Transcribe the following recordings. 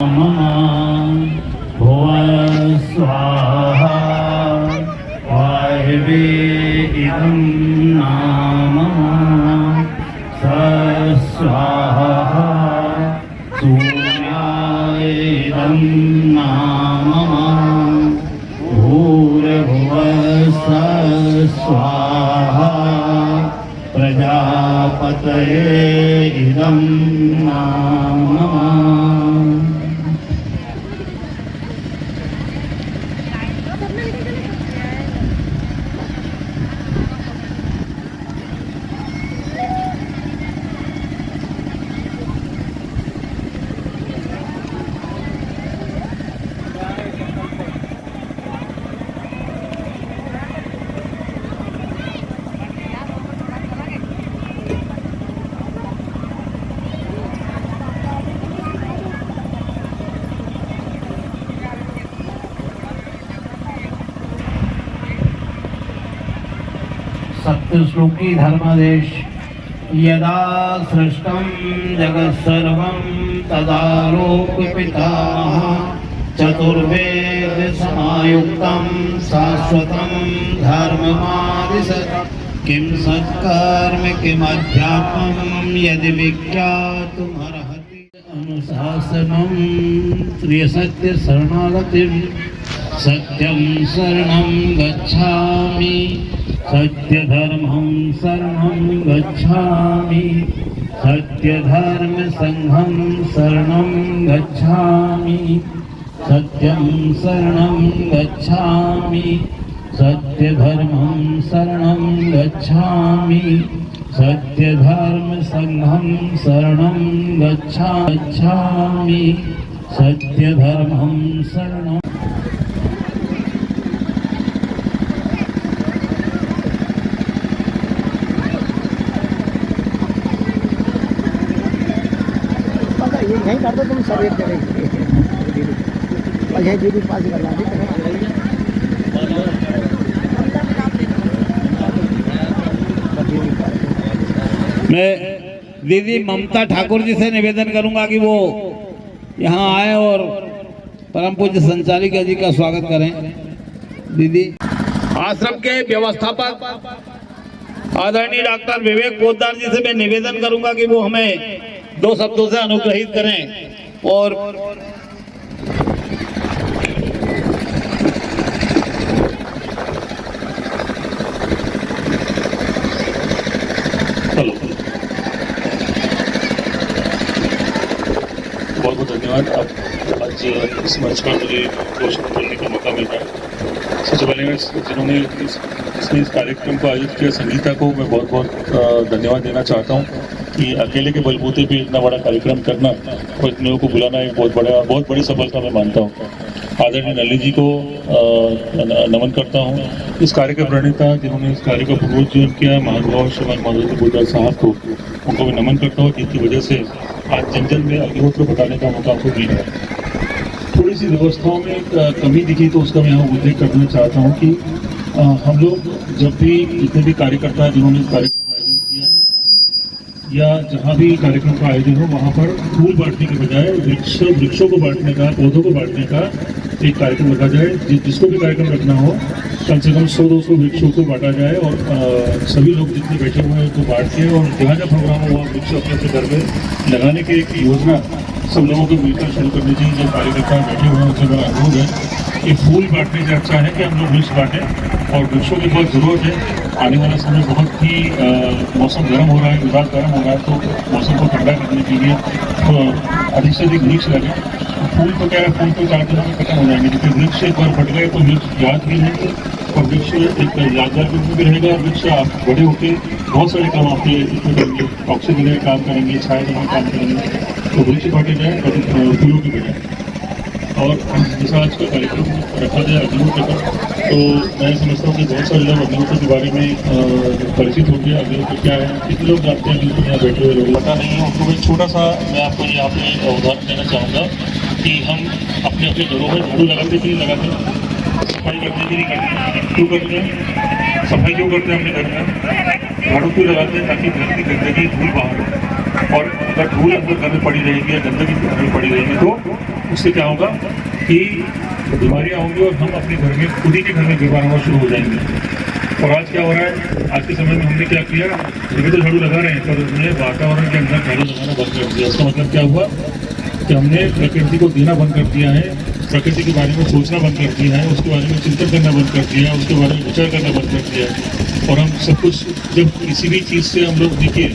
भुव स्वाहा वायवे इदं नाम स्वाहा सूर्याय इदं नाम भूर्भुवः स्वाहा प्रजापतये इदं नाम। सप्तश्लोकी धर्मादेश यदा सृष्टं जगत्सर्वं तदा लोकपितामहः चतुर्वेद समायुक्तं शाश्वतं धर्ममादिशत् किं सत्कर्म किमध्यात्मं यदि विज्ञातुमर्हति अनुशासनं त्रिसत्य शरणागतिं सत्यं शरणं गच्छामि सत्यधर्मं शरणं गच्छामि सत्यधर्म संघं शरणं गच्छामि सत्यं शरणं गच्छामि सत्यधर्मं शरणं गच्छामि सत्यधर्म संघं शरणं गच्छामि सत्यधर्मं शरणं। नहीं कर दो तुम सब एक जगह जी भी पास करना भी मैं दीदी ममता ठाकुर जी से निवेदन करूंगा कि वो यहाँ आए और परम पूज्य संचालिका जी का स्वागत करें। दीदी आश्रम के व्यवस्थापक आदरणीय डॉक्टर विवेक पोद्दार जी से मैं निवेदन करूंगा कि वो हमें दो शब्दों से अनुग्रहित करें और हेलो, बहुत बहुत धन्यवाद। आज इस मंच पर मुझे दो शब्द बोलने का मौका मिल रहा है। सबसे पहले जिन्होंने इस कार्यक्रम को आयोजित किया, संगीता को मैं बहुत बहुत धन्यवाद देना चाहता हूँ कि अकेले के बलबूते पे इतना बड़ा कार्यक्रम करना और इतने लोगों को बुलाना एक बहुत बड़ी सफलता मैं मानता हूँ। आदरणीय नल्ली जी को नमन करता हूँ। इस कार्य के प्रणेता जिन्होंने इस कार्य का पुनरुज्जीवन किया, महानुभाव श्रीमान माधव पोद्दार साहब को, उनको मैं नमन करता हूँ जिनकी वजह से आज जन जन में अग्निहोत्र बताने का मौका हमको मिल रहा है। थोड़ी सी व्यवस्थाओं में कमी दिखी तो उसका मैं यहाँ उल्लेख करना चाहता हूँ कि हम लोग जब भी जितने भी कार्यकर्ता जिन्होंने इस कार्यक्रम का आयोजन किया या जहाँ भी कार्यक्रम का आयोजन हो, वहाँ पर फूल बांटने के बजाय वृक्षों को बांटने का, पौधों को बांटने का एक कार्यक्रम रखा जाए। जिसको भी कार्यक्रम रखना हो कम से कम 100-200 वृक्षों को बांटा जाए और सभी लोग जितने बैठे हुए हैं उनको बांट के और जहाँ जहाँ प्रोग्राम हो वहाँ वृक्ष अपने अपने घर में लगाने की एक योजना सब लोगों को मिलकर शुरू करनी चाहिए। जो कार्यकर्ता बैठे हुए हैं उनसे मेरा अनुरोध है कि फूल बांटने से अच्छा है कि हम लोग वृक्ष बांटें और वृक्षों की बहुत ज़रूरत है। आने वाला समय बहुत ही मौसम गर्म हो रहा है, विभाग गर्म हो रहा है, तो मौसम को ठंडा करने के लिए तो अधिक से अधिक वृक्ष लगे। फूल तो क्या है, फूल तो 4 दिनों में खत्म हो जाएंगे, लेकिन वृक्ष एक बार फट गए तो वृक्ष याद भी रहेंगे और वृक्ष एक यादगार रूप में भी रहेगा। और वृक्ष आप बड़े होकर बहुत सारे काम आपके इसमें करेंगे, ऑक्सीजन देने का काम करेंगे, छाया देने का काम करेंगे। तो वृक्ष बांटे जाए फूलों की बजाय। और जैसा आज का कार्यक्रम रखा जाए अग्निहोत्र का, तो मैं समझता हूँ कि बहुत सारे लोग अग्निहोत्र के बारे में परिचित होंगे। अग्निहोत्र क्या है, कितने लोग जानते हैं, अग्निहोत्र यहाँ बैठे हुए लोग पता नहीं है उनको। एक छोटा सा मैं आपको यहाँ पे उदाहरण देना चाहूँगा कि हम अपने अपने घरों में झाड़ू लगाते कि नहीं लगाते, सफाई करते कि नहीं करते, क्यों करते हैं? सफाई क्यों करते हैं अपने घर में? झाड़ू क्यों लगाते हैं? ताकि घर की गंदगी, धूल बाहर हो। और अगर धूल अंदर घर में पड़ी रहेगी या गंदगी घर में पड़ी रहेगी तो उससे क्या होगा कि बीमारियाँ होंगी और हम अपने घर में खुद ही के घर में बीमार होना शुरू हो जाएंगे। और आज क्या हो रहा है, आज के समय में हमने क्या किया, अभी तो झाड़ू लगा रहे हैं पर हमने वातावरण के अंदर झाड़ू लगाना बंद कर दिया। इसका मतलब क्या हुआ कि हमने प्रकृति को देना बंद कर दिया है, प्रकृति के बारे में सोचना बंद कर दिया है, उसके बारे में चिंतन करना बंद कर दिया है, उसके बारे में विचार करना बंद कर दिया है। और हम सब कुछ जब किसी भी चीज़ से हम लोग देखिए,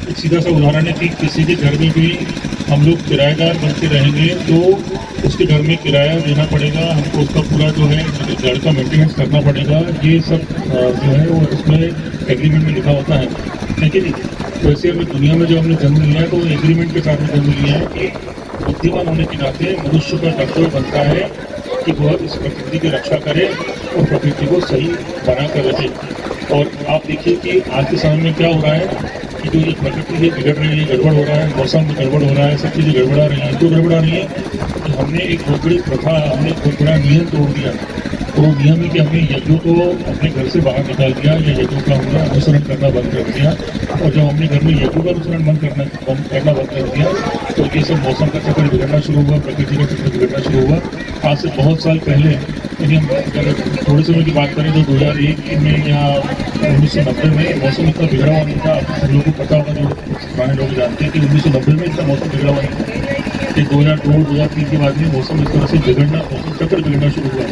एक सीधा सा उदाहरण है कि किसी के घर में भी हम लोग किराएदार बन के रहेंगे तो उसके घर में किराया देना पड़ेगा, हमको उसका पूरा जो है घर का मेंटेनेंस करना पड़ेगा। ये सब जो है वो उसमें एग्रीमेंट में लिखा होता है कि नहीं। तो ऐसे अगर दुनिया में जो हमने जन्म लिया है तो एग्रीमेंट के साथ में जन्म लिया है कि बुद्धिमान होने के नाते मनुष्य का कर्तव्य बनता है कि वह इस प्रकृति की रक्षा करे और प्रकृति को सही बना कर रखे। और आप देखिए कि आज के समय में क्या हो रहा है कि जो ये प्रकृति है बिगड़ रही है, गड़बड़ हो रहा है, मौसम में गड़बड़ हो रहा है, सब चीज़ें गड़बड़ा रही हैं। क्यों गड़बड़ा रही है कि हमने एक बहुत बड़ी प्रथा, हमने एक बहुत बड़ा नियम तोड़ दिया। तो वो नियम है कि हमने यज्ञों को अपने घर से बाहर निकाल दिया या यज्ञों का हमने अनुसरण करना बंद कर दिया। और जब हमने घर में यज्ञों का अनुसरण बंद करना बंद कर दिया तो ये सब मौसम का चक्कर बिगड़ना शुरू हुआ, प्रकृति का चक्कर बिगड़ना शुरू हुआ। आज से बहुत साल पहले यदि हम थोड़े समय की बात करें तो 2001 में या 1990 में मौसम इतना बिगड़ा हुआ नहीं था। आप लोगों को पता होगा, जो पुराने लोग जानते हैं कि 1990 में इतना मौसम बिगड़ा हुआ नहीं था। कि 2002-2003 के बाद में मौसम इस तरह से बिगड़ना, मौसम चक्र बिगड़ना शुरू हुआ।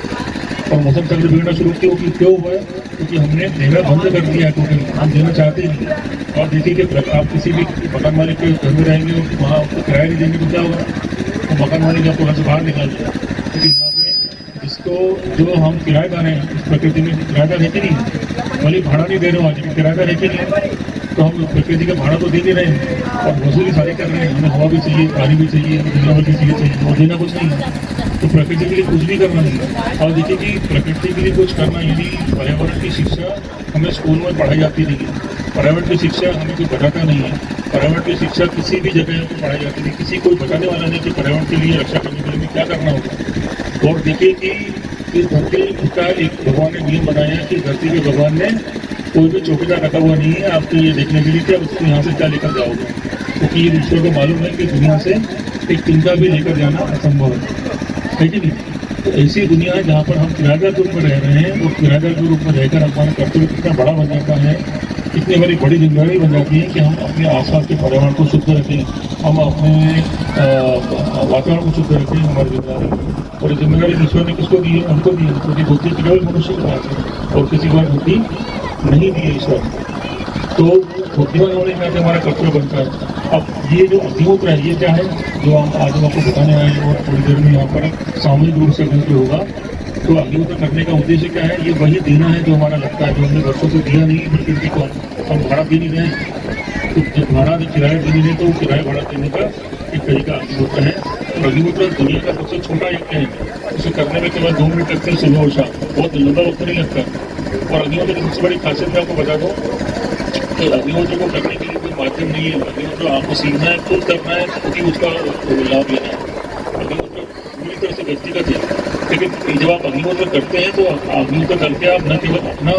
और मौसम चक्र बिगड़ना शुरू क्यों हुआ है? क्योंकि हमने देना बंद कर दिया है। टोटल हम देना चाहते ही नहीं। और देखिए कि आप किसी भी मकान मालिक के घर में रहेंगे और वहाँ आपको किराया नहीं देंगे तो क्या होगा, तो मकान मालिक आपको घर से बाहर निकाल देगा। क्योंकि यहाँ पे इसको जो हम किराएदार हैं, इस प्रकृति में किराएदार है कि नहीं, भले भाड़ा नहीं दे रहे हो आज भी किराएदार है कि नहीं, तो हम प्रकृति का भाड़ा तो दे नहीं रहे हैं और वसूली सारी कर रहे हैं। हमें हवा भी चाहिए, पानी भी चाहिए, दुनिया भर की चीज़ें चाहिए और देना कुछ नहीं है। तो प्रकृति के लिए कुछ भी करना नहीं है। और देखिए कि प्रकृति के लिए कुछ करना, यानी पर्यावरण की शिक्षा हमें स्कूल में पढ़ाई जाती नहीं है। पर्यावरण की शिक्षा हमें कोई बताता नहीं है। पर्यावरण की शिक्षा किसी भी जगह पर पढ़ाई जाती नहीं, किसी कोई बताने वाला नहीं कि पर्यावरण के लिए रक्षा करने के लिए क्या करना होगा। और देखिए कि इस धरती का एक भगवान ने नियम बनाया कि धरती के भगवान ने कोई भी चौकीदार रखा हुआ नहीं है आपको ये देखने के लिए कि आप उसको यहाँ से क्या लेकर जाओगे। क्योंकि ये ईश्वर को मालूम है कि दुनिया से एक तिनका भी लेकर जाना असंभव है कि नहीं। तो ऐसी दुनिया है जहाँ पर हम किराएदार के रूप में रह रहे हैं और किराएदार के रूप में रहकर हमारा कर्तव्य कितना बड़ा बन जाता है, इतनी बड़ी जिम्मेदारी बन जाती है कि हम अपने आसपास के पर्यावरण को शुद्ध रखें, हम अपने वातावरण को शुद्ध रखें, हमारी जिम्मेदारी। और जिम्मेदारी ईश्वर ने किसको दी है? हमको दी है। क्योंकि बुद्धि केवल मनुष्य के पास है और किसी को बुद्धि नहीं दी है ईश्वर। तो बुद्धिमान होने के नाते हमारा कर्तव्य बनता है। अब ये जो अग्निहोत्र है, ये क्या है जो हम आज आपको बताने आए हैं और थोड़ी देर में यहाँ पर सामूहिक रूप से अग्निहोत्र होगा। तो अग्निहोत्र करने का उद्देश्य क्या है? ये वही देना है जो हमारा लगता है, जो हमने वर्षों से दिया नहीं प्रकृति को, हम भाड़ा दे नहीं रहे हैं। तो जब भाड़ा किराया दे नहीं रहे तो किराया भाड़ा देने का एक तरीका अग्निहोत्र है। और अग्निहोत्र दुनिया का सबसे छोटा यज्ञ है। उसे करने में केवल 2 मिनट लगते हैं सुबह और शाम, बहुत लंबा वक्त नहीं लगता। और अग्निहोत्र की सबसे बड़ी खासियत मैं आपको बता दूँ कि अग्निहोत्र को करने के लिए कोई माध्यम नहीं है। अग्निहोत्र आपको सीखना है, खुद करना है, खुद ही उसका लाभ लेना है। अग्निहोत्र पूरी तरह से व्यक्तिगत है। लेकिन जब आप अग्निहोत्र करते हैं तो अग्निहोत्र करके आप न केवल अपना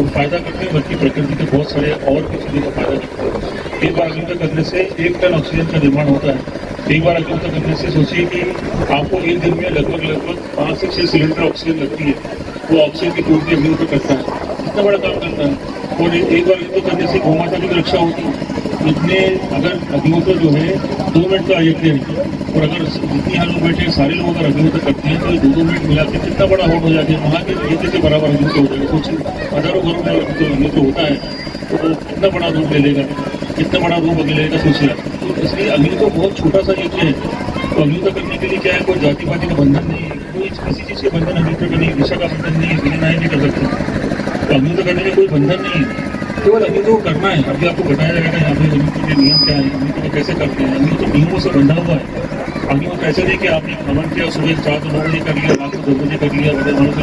फायदा करते हैं बल्कि प्रकृति के बहुत सारे और भी चीज़ों का फायदा करते हैं। एक बार अग्निहोत्र करने से 1 टन ऑक्सीजन का निर्माण होता है। एक बार अग्निहोत्र करने से सोचिए कि आपको एक दिन में लगभग 5 से 6 सिलेंडर ऑक्सीजन लगती है। वो ऑक्सीजन की पूर्ति अग्निहोत्र करता है, इतना बड़ा काम करता है। और एक बार अग्निहोत्र करने से गौ माता की भी रक्षा होती है। इतने अगर अग्निहोत्र जो है 2 मिनट का यज्ञ है और अगर जितने यहाँ लोग बैठे सारे लोग अगर अग्निहोत्र करते हैं तो ये 2-2 मिनट मिला के कितना बड़ा होट हो जाता है। वहाँ के यज्ञ के बराबर अग्निहोत्र हो जाएगा। सोचिए हजारों घरों में अग्निहोत्र होता है तो वो कितना बड़ा रूप ले लेगा, कितना बड़ा रूप अग्नि लेगा, सोचिए। तो इसलिए अग्निहोत्र बहुत छोटा सा यज्ञ है। तो अग्निहोत्र करने के लिए क्या है, कोई जाति पाति का बंधन नहीं है, कोई किसी चीज़ के बंधन अग्निहोत्र का नहीं, दिशा का बंधन नहीं है, बिना नहीं कर सकते। तो अग्निहोत्र करने में कोई बंधन नहीं है, केवल अग्निहोत्र को करना है। अभी आपको बताया जाएगा यहाँ पे अग्निहोत्र के नियम क्या है, अग्निहोत्र कैसे करते हैं। अग्निहोत्र नियमों से बंधा हुआ है। अग्निहोत्र ऐसे नहीं कि आपने हवन किया सुबह 4 से 9 बजे कर लिया, रात को 2 बजे कर लिया,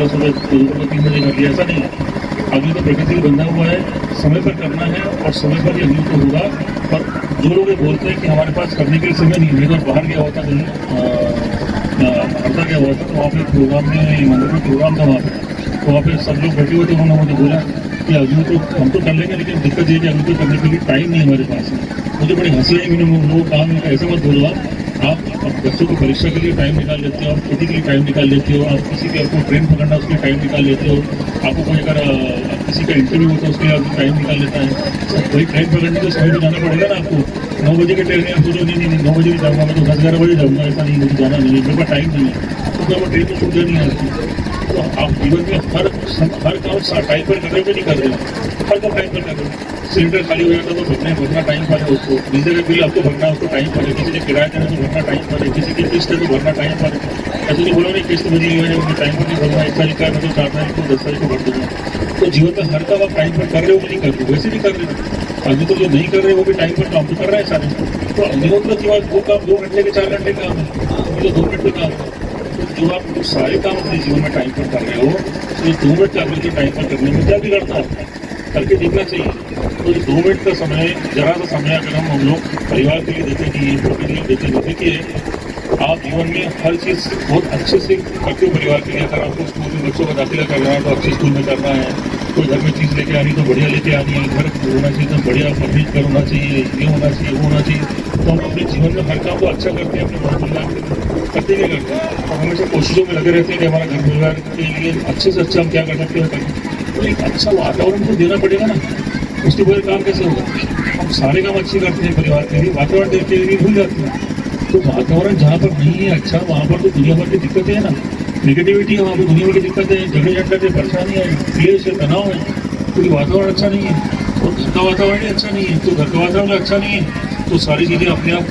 सुबह 3 बजे कर लिया, ऐसा नहीं है। अग्निहोत्र प्रकृति से बंधा हुआ है, समय पर करना है और समय पर ही अग्निहोत्र होगा। और जो लोग ये बोलते हैं कि हमारे पास करने के लिए समय नहीं है, एक बार बाहर गया हुआ था कहीं हरदा गया हुआ था तो वहाँ पे प्रोग्राम में, मंदिर में प्रोग्राम था वहाँ पे, तो वहाँ पे सब लोग बैठे हुए थे। उन्होंने मुझे बोला कि अग्निहोत्र हम तो कर लेंगे लेकिन दिक्कत ये है कि अग्निहोत्र करने के लिए टाइम नहीं हमारे पास है। मुझे बड़ी हंसी आई, मैंने लोग कहा, मैंने ऐसे मत बोलो आप, आप बच्चों को परीक्षा के लिए टाइम निकाल लेते हो, आप खेती के लिए टाइम निकाल लेते हो, आप किसी के आपको ट्रेन पकड़ना उसके टाइम निकाल लेते हो, आपको कोई अगर किसी का इंटरव्यू होता है उसके लिए आपको टाइम निकाल लेता है। वही ट्रेन पकड़ने के समय में जाना पड़ेगा ना आपको। 9 बजे के ट्रेन में आप सोचो नहीं 9 बजे जाऊँगा, मैं तो 10-11 बजे जाऊँगा, ऐसा नहीं मुझे जाना नहीं है, मेरे पास टाइम नहीं है, तो क्या वो ट्रेन तो छूट जानी है आपकी। तो आप जीवन में हर काम टाइम पर कर रहे हो नहीं कर रहे हो, हर काम टाइम पर कर रहे हो। सिलेंडर खाली हो जाता तो भरना टाइम पर है उसको, डीजल का बिल आपको भरना है उसको टाइम पर है, किसी ने किराया देना तो भरना टाइम पर है, किसी की किस्त है तो भरना टाइम पर है। ऐसे नहीं बोला नहीं किस्त बनी हुई है उन्हें टाइम पर नहीं भरना, 1 तारीख का मैं तो 4 तारीख को 10 तारीख को भर दूंगा। तो जीवन में हर काम आप टाइम पर कर रहे हो कि नहीं कर रहे हो, वैसे भी कर रहे हो। अभी तो जो नहीं कर रहे वो भी टाइम पर काम तो कर रहे हैं सारे। तो अग्निहोत्र की बात वो काम 2 घंटे के 4 घंटे काम है, अभी तो 2 मिनट का काम है। जो आप सारे काम अपने जीवन में टाइम पर कर रहे हो तो 2 मिनट का तो टाइम पर करने में क्या बिगड़ता है, करके देखना चाहिए। तो 2 मिनट का समय, जरा सा समय अगर हम लोग परिवार के लिए देते हैं, छोटे के लिए देते हैं, देखिए आप जीवन में हर चीज़ बहुत अच्छे से करते हो परिवार के लिए। अगर आपको स्कूल में बच्चों का दाखिला करना है तो अच्छे स्कूल में करना है, कोई घर में चीज़ लेके आनी तो बढ़िया लेके आनी है, घर होना चाहिए तो बढ़िया फर्नीचर होना चाहिए, ये होना चाहिए वो होना चाहिए। तो हम अपने जीवन में हर काम को अच्छा करते हैं, अपने घर परिवार करते क्या करते हैं, हम हमेशा कोशिशों में लगे रहते हैं कि हमारा घर परिवार के लिए अच्छे से अच्छा हम क्या कर सकते हैं करें। तो एक अच्छा वातावरण तो देना पड़ेगा ना, उसके बगैर काम कैसे होगा। हम सारे काम अच्छे करते हैं परिवार के लिए, वातावरण देखते हुए भूल जाते हैं। तो वातावरण जहाँ पर नहीं है अच्छा, वहाँ पर तो दुनिया भर की दिक्कतें हैं ना, नेगेटिविटी है वहाँ पर, दुनिया भर की दिक्कतें हैं, झगड़े झंझट है, परेशानी है, क्लेश है, तनाव है, क्योंकि वातावरण अच्छा नहीं है और घर का वातावरण ही अच्छा नहीं है। तो घर का वातावरण अच्छा नहीं है तो सारी चीज़ें अपने आप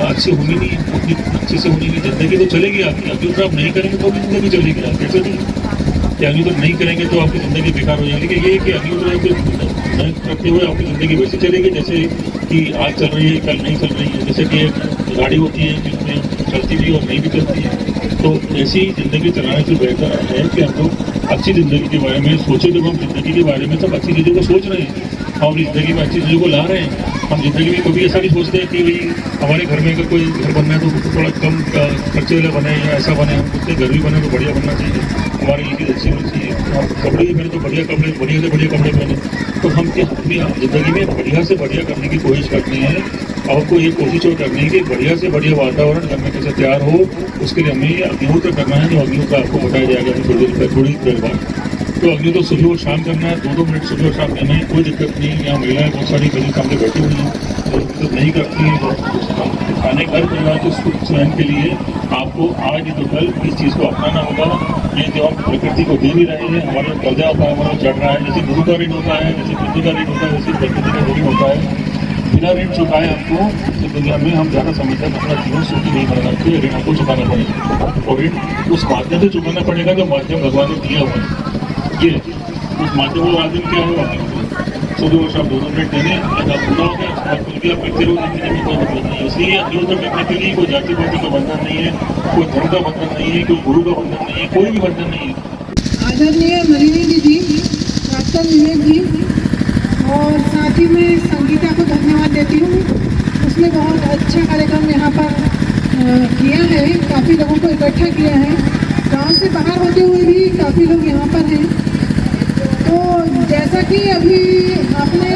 अच्छी होनी नहीं है, अपनी अच्छे से होनी नहीं। ज़िंदगी तो चलेगी आपकी, अभी आप नहीं करेंगे तो भी ज़िंदगी चलेगी, आप कैसे नहीं कि अभी तो नहीं करेंगे तो आपकी ज़िंदगी बेकार हो जाएगी। लेकिन ये कि अभी तो नहीं करते हुए आपकी ज़िंदगी वैसे चलेगी जैसे कि आज चल रही है कल नहीं चल रही है। जैसे कि एक गाड़ी होती है जिसमें चलती भी और नहीं भी चलती है, तो ऐसी ज़िंदगी चलाने से बेहतर है कि हम लोग अच्छी ज़िंदगी के बारे में सोचें। जब हम ज़िंदगी के बारे में सब अच्छी चीज़ों को सोच रहे हैं, हम अपनी ज़िंदगी में अच्छी चीज़ों को ला रहे हैं। हम ज़िंदगी में कभी ऐसा नहीं सोचते हैं कि भाई हमारे घर में अगर कोई घर बनना है तो थोड़ा कम खर्चे वाला बने या ऐसा बने, हम उससे घर भी बने तो बढ़िया बनना चाहिए, हमारी ये चीज़ अच्छी होनी चाहिए, हम कपड़े भी पहने तो बढ़िया कपड़े, बढ़िया से बढ़िया कपड़े पहने। तो हम अपनी ज़िंदगी में बढ़िया से बढ़िया करने की कोशिश करनी है। अब हमको ये कोशिश और करनी है कि बढ़िया से बढ़िया वातावरण घर में कैसे तैयार हो, उसके लिए हमें अग्निहोत्र करना है। जो अग्निहोत्र आपको बताया जाएगा थोड़ी देर बाद। तो अग्निहोत्र सुबह और शाम करना है, 2-2 मिनट सुबह और शाम करना है, कोई दिक्कत नहीं है। यहाँ महिलाएं बहुत सारी मेरे सामने बैठी हुई हैं तो नहीं करती हैं, खाने घर परिवार के सुख चयन के लिए आपको आज ही तो कल इस चीज़ को अपनाना होगा। ये जो हम प्रकृति को दे नहीं रहे हैं, हमारा कर्जा होता है, हमारा चढ़ रहा है, जैसे गुरु का ऋण होता है, जैसे बुद्धि का ऋण होता है, वैसे प्रकृति का ऋण होता है। बिना ऋण चुकाए हमको इस दुनिया में हम ज़्यादा समय तक अपना जीवन सुखी नहीं बनाना चाहिए, ऋण हमको चुकाना पड़ेगा। और ऋण उस माध्यम से चुकाना पड़ेगा जो माध्यम भगवान ने दिया हुआ है। ये उस माध्यम का माध्यम क्या होगा, सुबह और शाम 2-2 मिनट देने, अगर पूरा हो गया और कुछ भी आप करते रहो, जिंदगी में कोई मतलब नहीं है। इसलिए अग्निहोत्र करने के लिए कोई जाति पाति का बंधन नहीं है, कोई धर्म का बंधन नहीं है, कोई गुरु का बंधन नहीं है, कोई भी बंधन नहीं है। आदरणीय मलिनी दीदी, डॉक्टर विवेक जी और साथ ही में संगीता को धन्यवाद देती हूँ। उसने बहुत अच्छा कार्यक्रम यहाँ पर किया है, काफ़ी लोगों को इकट्ठा किया है, गांव से बाहर होते हुए भी काफ़ी लोग यहाँ पर हैं। तो जैसा कि अभी आपने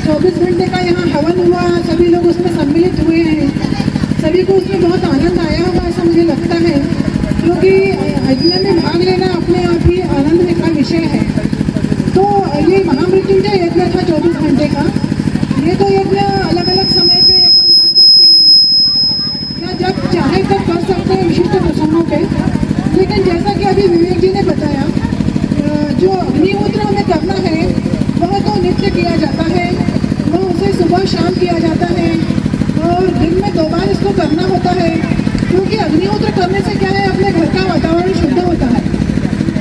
24 घंटे का यहाँ हवन हुआ, सभी लोग उसमें सम्मिलित हुए हैं, सभी को उसमें बहुत आनंद आया होगा ऐसा मुझे लगता है, क्योंकि यज्ञ में भाग लेना अपने आप ही आनंद का विषय है। तो ये महामृत्युंजय यज्ञ था 24 घंटे का। ये तो यज्ञ अलग अलग समय पे अपन कर सकते हैं या जब चाहे तब कर सकते हैं विशिष्ट प्रसंगों पे। लेकिन जैसा कि अभी विवेक जी ने बताया, जो अग्निहोत्र हमें करना है वह तो नित्य किया जाता है, वह उसे सुबह शाम किया जाता है और दिन में 2 बार इसको करना होता है। क्योंकि अग्निहोत्र करने से क्या है, अपने घर का वातावरण शुद्ध होता है।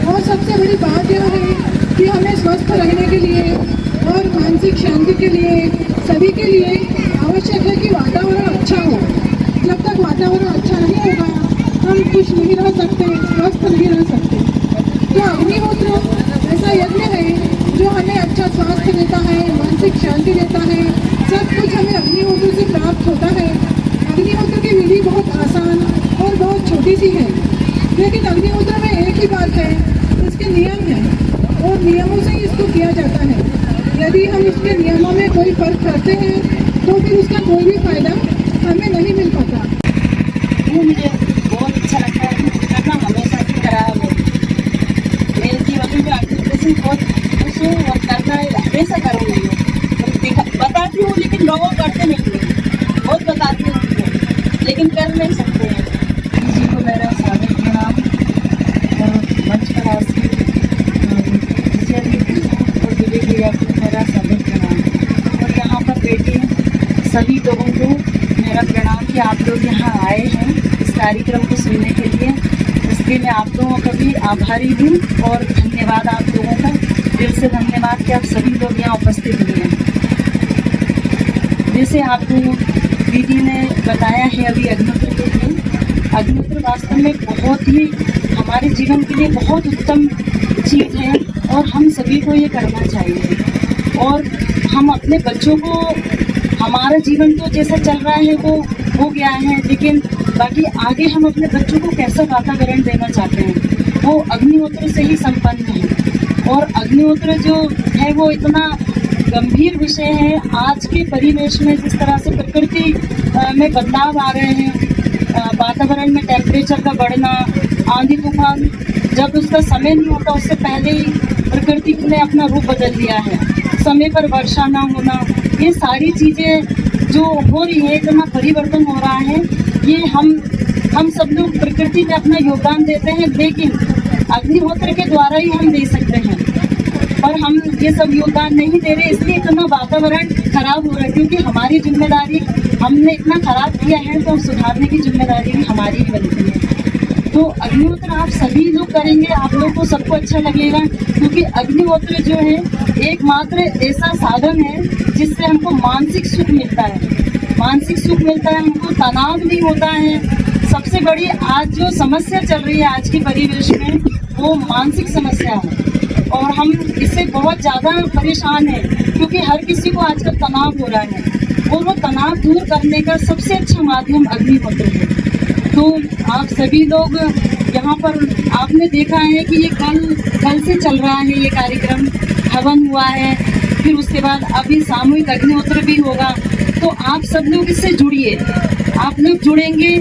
और सबसे बड़ी बात यह है कि हमें स्वस्थ रहने के लिए और मानसिक शांति के लिए, सभी के लिए आवश्यक है कि वातावरण अच्छा हो। जब तक वातावरण अच्छा नहीं होगा हम खुश नहीं रह सकते, स्वस्थ नहीं रह सकते। तो अग्निहोत्र ऐसा यज्ञ है जो हमें अच्छा स्वास्थ्य देता है, मानसिक शांति देता है, सब कुछ हमें अग्निहोत्र से प्राप्त होता है। अग्निहोत्र की विधि बहुत आसान और बहुत छोटी सी है, लेकिन अग्निहोत्र में एक ही बात है, इसके नियम हैं और नियमों से ही इसको किया जाता है। यदि हम इसके नियमों में कोई फर्क करते हैं तो फिर उसका कोई भी फायदा हमें नहीं मिल पाता। हूँ, मुझे बहुत अच्छा लगता है करना, हमेशा की तरह मेरे जीवन में अग्निहोत्र बहुत खुश हूँ और करना हमेशा करूँगी। बताती हूँ लेकिन लोगों करते नहीं हैं, बहुत बताती हूँ उनको, लेकिन कर नहीं सकते हैं। जी को मेरा सादर प्रणाम और मंच पर आसी और दिव्य भैया को मेरा सादर प्रणाम और यहाँ पर बैठे सभी लोगों को मेरा प्रणाम कि आप लोग यहाँ आए हैं इस कार्यक्रम को सुनने के लिए। इसके मैं आप लोगों का भी आभारी हूँ और धन्यवाद आप लोगों का, दिल से धन्यवाद कि आप सभी लोग यहाँ उपस्थित हुए हैं। जैसे आपको दीदी ने बताया है अभी अग्निहोत्र के लिए, अग्निहोत्र वास्तव में बहुत ही हमारे जीवन के लिए बहुत उत्तम चीज़ है और हम सभी को ये करना चाहिए। और हम अपने बच्चों को, हमारा जीवन तो जैसा चल रहा है वो हो गया है, लेकिन बाकी आगे हम अपने बच्चों को कैसा वातावरण देना चाहते हैं वो अग्निहोत्र से ही संपन्न है। और अग्निहोत्र जो है वो इतना गंभीर विषय है आज के परिवेश में, जिस तरह से प्रकृति में बदलाव आ रहे हैं, वातावरण में टेम्परेचर का बढ़ना, आंधी तूफान जब उसका समय नहीं होता उससे पहले ही प्रकृति ने अपना रूप बदल लिया है, समय पर वर्षा ना होना, ये सारी चीज़ें जो हो रही है, इतना परिवर्तन हो रहा है, ये हम सब लोग प्रकृति में अपना योगदान देते हैं, लेकिन अग्निहोत्र के द्वारा ही हम दे सकते हैं। और हम ये सब योगदान नहीं दे रहे, इसलिए इतना वातावरण खराब हो रहा है, क्योंकि हमारी जिम्मेदारी, हमने इतना खराब किया है तो सुधारने की जिम्मेदारी भी हमारी ही बनती है। तो अग्निहोत्र आप सभी लोग करेंगे, आप लोगों को सबको अच्छा लगेगा, क्योंकि अग्निहोत्र जो है एकमात्र ऐसा साधन है जिससे हमको मानसिक सुख मिलता है, मानसिक सुख मिलता है, हमको तनाव नहीं होता है। सबसे बड़ी आज जो समस्या चल रही है आज के परिवेश में वो मानसिक समस्या है और हम इससे बहुत ज़्यादा परेशान हैं, क्योंकि हर किसी को आजकल तनाव हो रहा है और वो तनाव दूर करने का सबसे अच्छा माध्यम अग्निहोत्र है। तो आप सभी लोग यहाँ पर आपने देखा है कि ये कल से चल रहा है, ये कार्यक्रम हवन हुआ है, फिर उसके बाद अभी सामूहिक अग्निहोत्र भी होगा। तो आप सब लोग इससे जुड़िए, आप लोग जुड़ेंगे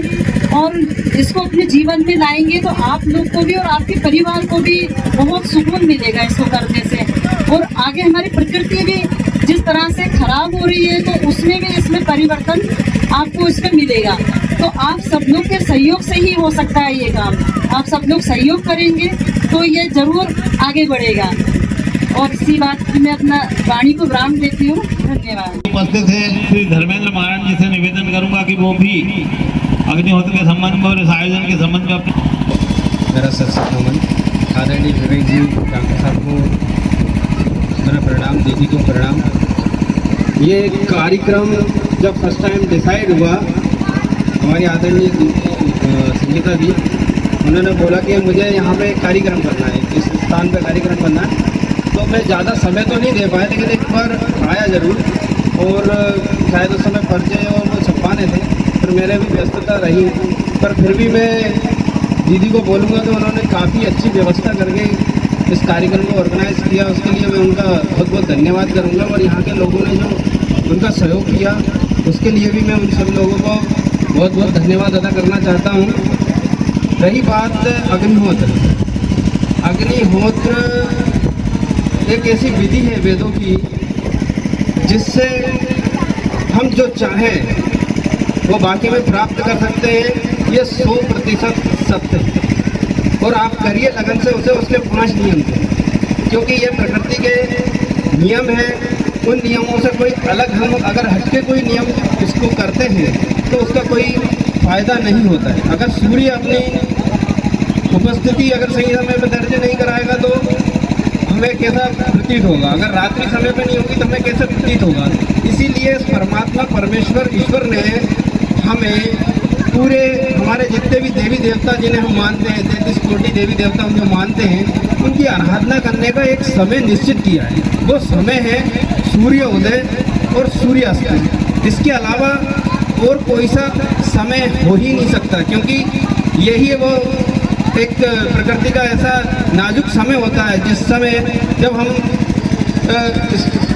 और इसको अपने जीवन में लाएंगे तो आप लोग को भी और आपके परिवार को भी बहुत सुकून मिलेगा इसको करने से। और आगे हमारी प्रकृति भी जिस तरह से खराब हो रही है तो उसमें भी इसमें परिवर्तन आपको इसमें मिलेगा। तो आप सब लोग के सहयोग से ही हो सकता है ये काम, आप सब लोग सहयोग करेंगे तो ये जरूर आगे बढ़ेगा। और इसी बात की मैं अपना वाणी को विराम देती हूँ। धन्यवाद। उपस्थित है श्री धर्मेंद्र महाराज जी से निवेदन करूंगा कि वो भी अग्निहोत्र के संबंध में और इस आयोजन के संबंध में मेरा सत्संग नमन, आदरणीय विवेक जी, डॉक्टर साहब को मेरा प्रणाम, दीदी को प्रणाम। ये कार्यक्रम जब फर्स्ट टाइम डिसाइड हुआ, हमारी आदरणीय संगीता जी उन्होंने बोला कि मुझे यहाँ पे कार्यक्रम करना है, इस स्थान पे कार्यक्रम करना है, तो मैं ज़्यादा समय तो नहीं दे पाया, लेकिन एक बार आया ज़रूर। और शायद उस समय परिचय और वो छपाने थे, फिर मेरे भी व्यस्तता रही, पर फिर भी मैं दीदी को बोलूँगा तो उन्होंने काफ़ी अच्छी व्यवस्था करके इस कार्यक्रम को ऑर्गेनाइज़ किया, उसके लिए मैं उनका बहुत बहुत धन्यवाद करूँगा। और यहाँ के लोगों ने जो उनका सहयोग किया उसके लिए भी मैं उन सभी लोगों को बहुत बहुत धन्यवाद अदा करना चाहता हूँ। रही बात अग्निहोत्र, अग्निहोत्र एक ऐसी विधि है वेदों की जिससे हम जो चाहें वो बाकी में प्राप्त कर सकते हैं। ये 100% सत्य है और आप करिए लगन से उसे। उसके 5 नियम थे, क्योंकि ये प्रकृति के नियम हैं, उन नियमों से कोई अलग हम अगर हटके कोई नियम इसको करते हैं तो उसका कोई फ़ायदा नहीं होता है। अगर सूर्य अपनी उपस्थिति अगर सही समय पर दर्ज नहीं कराएगा तो हमें कैसा प्रतीत होगा, अगर रात्रि समय पे नहीं होगी तो हमें कैसे प्रतीत होगा। इसीलिए परमात्मा परमेश्वर ईश्वर ने हमें पूरे हमारे जितने भी देवी देवता जिन्हें हम मानते हैं, 33 कोटि देवी देवता हम जो मानते हैं, उनकी आराधना करने का एक समय निश्चित किया है। वो समय है सूर्य उदय और सूर्यास्त। इसके अलावा और कोई सा समय हो ही नहीं सकता, क्योंकि यही वो एक प्रकृति का ऐसा नाजुक समय होता है जिस समय जब हम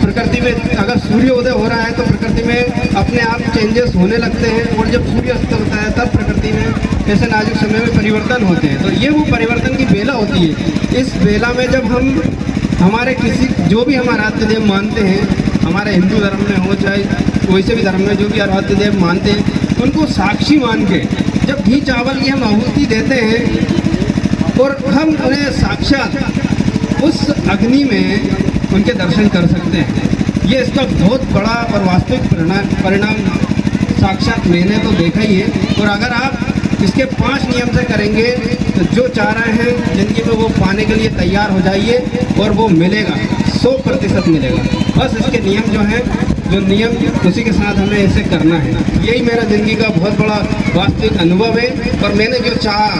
प्रकृति में अगर सूर्योदय हो रहा है तो प्रकृति में अपने आप चेंजेस होने लगते हैं, और जब सूर्य अस्त होता है तब प्रकृति में ऐसे नाजुक समय में परिवर्तन होते हैं। तो ये वो परिवर्तन की बेला होती है। इस बेला में जब हम हमारे किसी जो भी हम आराध्य देव मानते हैं, हमारे हिंदू धर्म में हो चाहे कोई से भी धर्म में जो भी आराध्य देव मानते हैं, उनको साक्षी मान के जब घी चावल की हम आहुति देते हैं और हम उन्हें साक्षात उस अग्नि में उनके दर्शन कर सकते हैं। ये इसका बहुत बड़ा और वास्तविक परिणाम साक्षात मैंने तो देखा ही है। और अगर आप इसके 5 नियम से करेंगे तो जो चाह रहे हैं जिंदगी में वो पाने के लिए तैयार हो जाइए, और वो मिलेगा, 100% मिलेगा। बस इसके नियम जो हैं, जो नियम उसी के साथ हमें ऐसे करना है। यही मेरा ज़िंदगी का बहुत बड़ा वास्तविक अनुभव है, और मैंने जो चाहा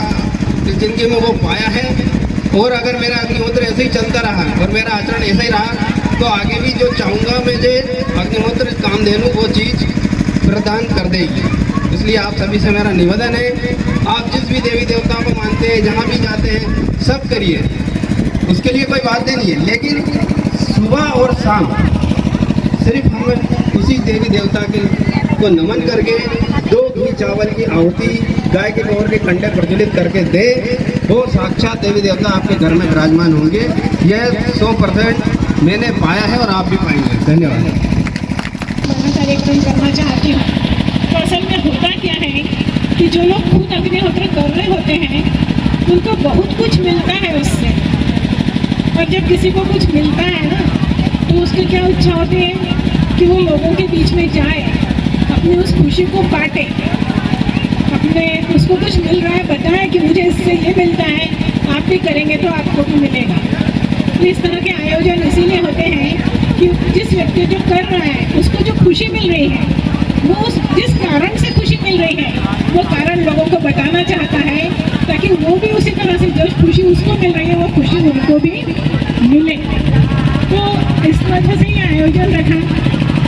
इस ज़िंदगी में वो पाया है। और अगर मेरा अग्निहोत्र ऐसे ही चलता रहा और मेरा आचरण ऐसा ही रहा तो आगे भी जो चाहूँगा मैं जो अग्निहोत्र कामधेनु वो चीज़ प्रदान कर देगी। इसलिए आप सभी से मेरा निवेदन है, आप जिस भी देवी देवता को मानते हैं, जहाँ भी जाते हैं, सब करिए, उसके लिए कोई बात नहीं है। लेकिन सुबह और शाम सिर्फ हम उसी देवी देवता को नमन करके 2 घी चावल की आहुति गाय के गोबर के कंडे प्रज्वलित करके दे, वो साक्षात देवी देवता आपके घर में विराजमान होंगे। यह 100% मैंने पाया है और आप भी पाएंगे। धन्यवाद। बड़ा कार्यक्रम करना चाहती हूँ। तो असल में होता क्या है कि जो लोग खुद अग्निहोत्र कर रहे होते हैं उनको बहुत कुछ मिलता है उससे, और जब किसी को कुछ मिलता है ना तो उसकी क्या इच्छा होती है कि वो लोगों के बीच में जाए, अपनी उस खुशी को बांटे, अपने उसको कुछ मिल रहा है बताए कि मुझे इससे ये मिलता है, आप भी करेंगे तो आपको भी मिलेगा। तो इस तरह के आयोजन इसीलिए होते हैं कि जिस व्यक्ति जो कर रहा है उसको जो खुशी मिल रही है, वो जिस कारण से खुशी मिल रही है वो कारण लोगों को बताना चाहता है, ताकि वो भी उसी तरह से जो खुशी उसको मिल रही है वो खुशी उनको भी मिले। तो इस वजह से ये आयोजन रखा।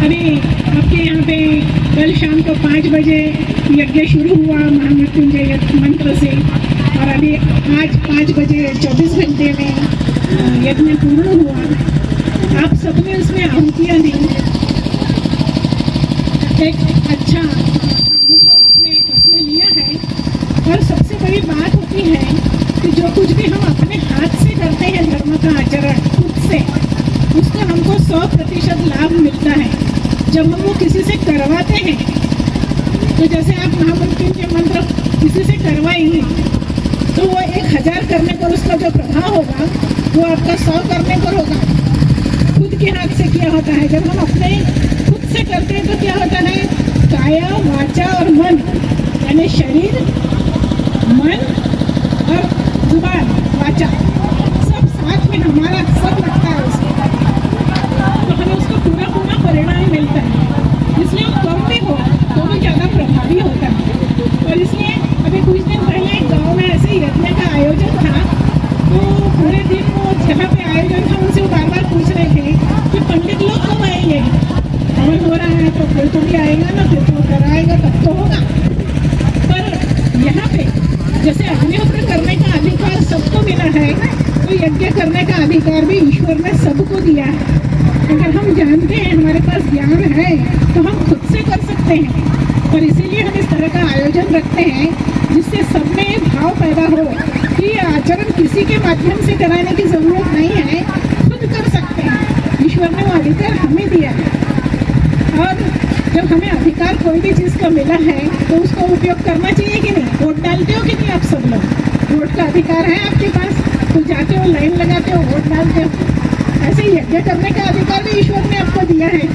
अभी आपके यहाँ पे कल शाम को 5 बजे यज्ञ शुरू हुआ महामृत्युंजय मंत्र से, और अभी आज 5 बजे 24 घंटे में यज्ञ पूर्ण हुआ। आप सबने उसमें आहुतियाँ दी, एक अच्छा अनुभव आपने उसमें लिया है। और सबसे बड़ी बात होती है कि जो कुछ भी हम अपने हाथ से करते हैं धर्म का आचरण खुद से, उसका हमको 100% लाभ मिलता है। जब हम वो किसी से करवाते हैं, तो जैसे आप महामृत्युंजय मंत्र किसी से करवाएंगे तो वो 1000 करने पर उसका जो प्रभाव होगा वो आपका 100 करने पर होगा। खुद के हाथ से किया होता है। जब हम अपने खुद से करते हैं तो क्या होता है, काया वाचा और मन, यानी शरीर, मन और जुबान, वाचा, सब साथ में हमारा सब लगता है उसमें, तो हमें उसको पूरा परिणाम मिलता है। इसलिए कम भी हो तो भी ज़्यादा प्रभावी होता है। और इसलिए अभी कुछ दिन पहले एक गाँव में ऐसे यज्ञ का आयोजन था, तो पूरे दिन वो जहाँ पे आयोजन था उनसे बार बार पूछ रहे थे कि पंडित लोग कब आएंगे, हवन हो रहा है तो फिर तो भी आएगा ना, फिर तो कराएगा तब तो होगा। पर यहाँ पे जैसे अग्निहोत्र करने का अधिकार सबको मिला है, तो यज्ञ करने का अधिकार भी ईश्वर ने सबको दिया है। अगर हम जानते हैं, हमारे पास ज्ञान है, तो हम खुद से कर सकते हैं। और इसीलिए हम इस तरह का आयोजन रखते हैं जिससे सब में ये भाव पैदा हो कि ये आचरण किसी के माध्यम से कराने की ज़रूरत नहीं है, खुद कर सकते हैं। ईश्वर ने वो अधिकार हमें दिया है, और जब हमें अधिकार कोई भी चीज़ का मिला है तो उसका उपयोग करना चाहिए कि नहीं। वोट डालते हो कि नहीं आप सब लोग? वोट का अधिकार है आपके पास, तो जाते हो, लाइन लगाते हो, वोट डालते हो। ऐसे ही यज्ञ करने का अधिकार भी ईश्वर ने आपको दिया है,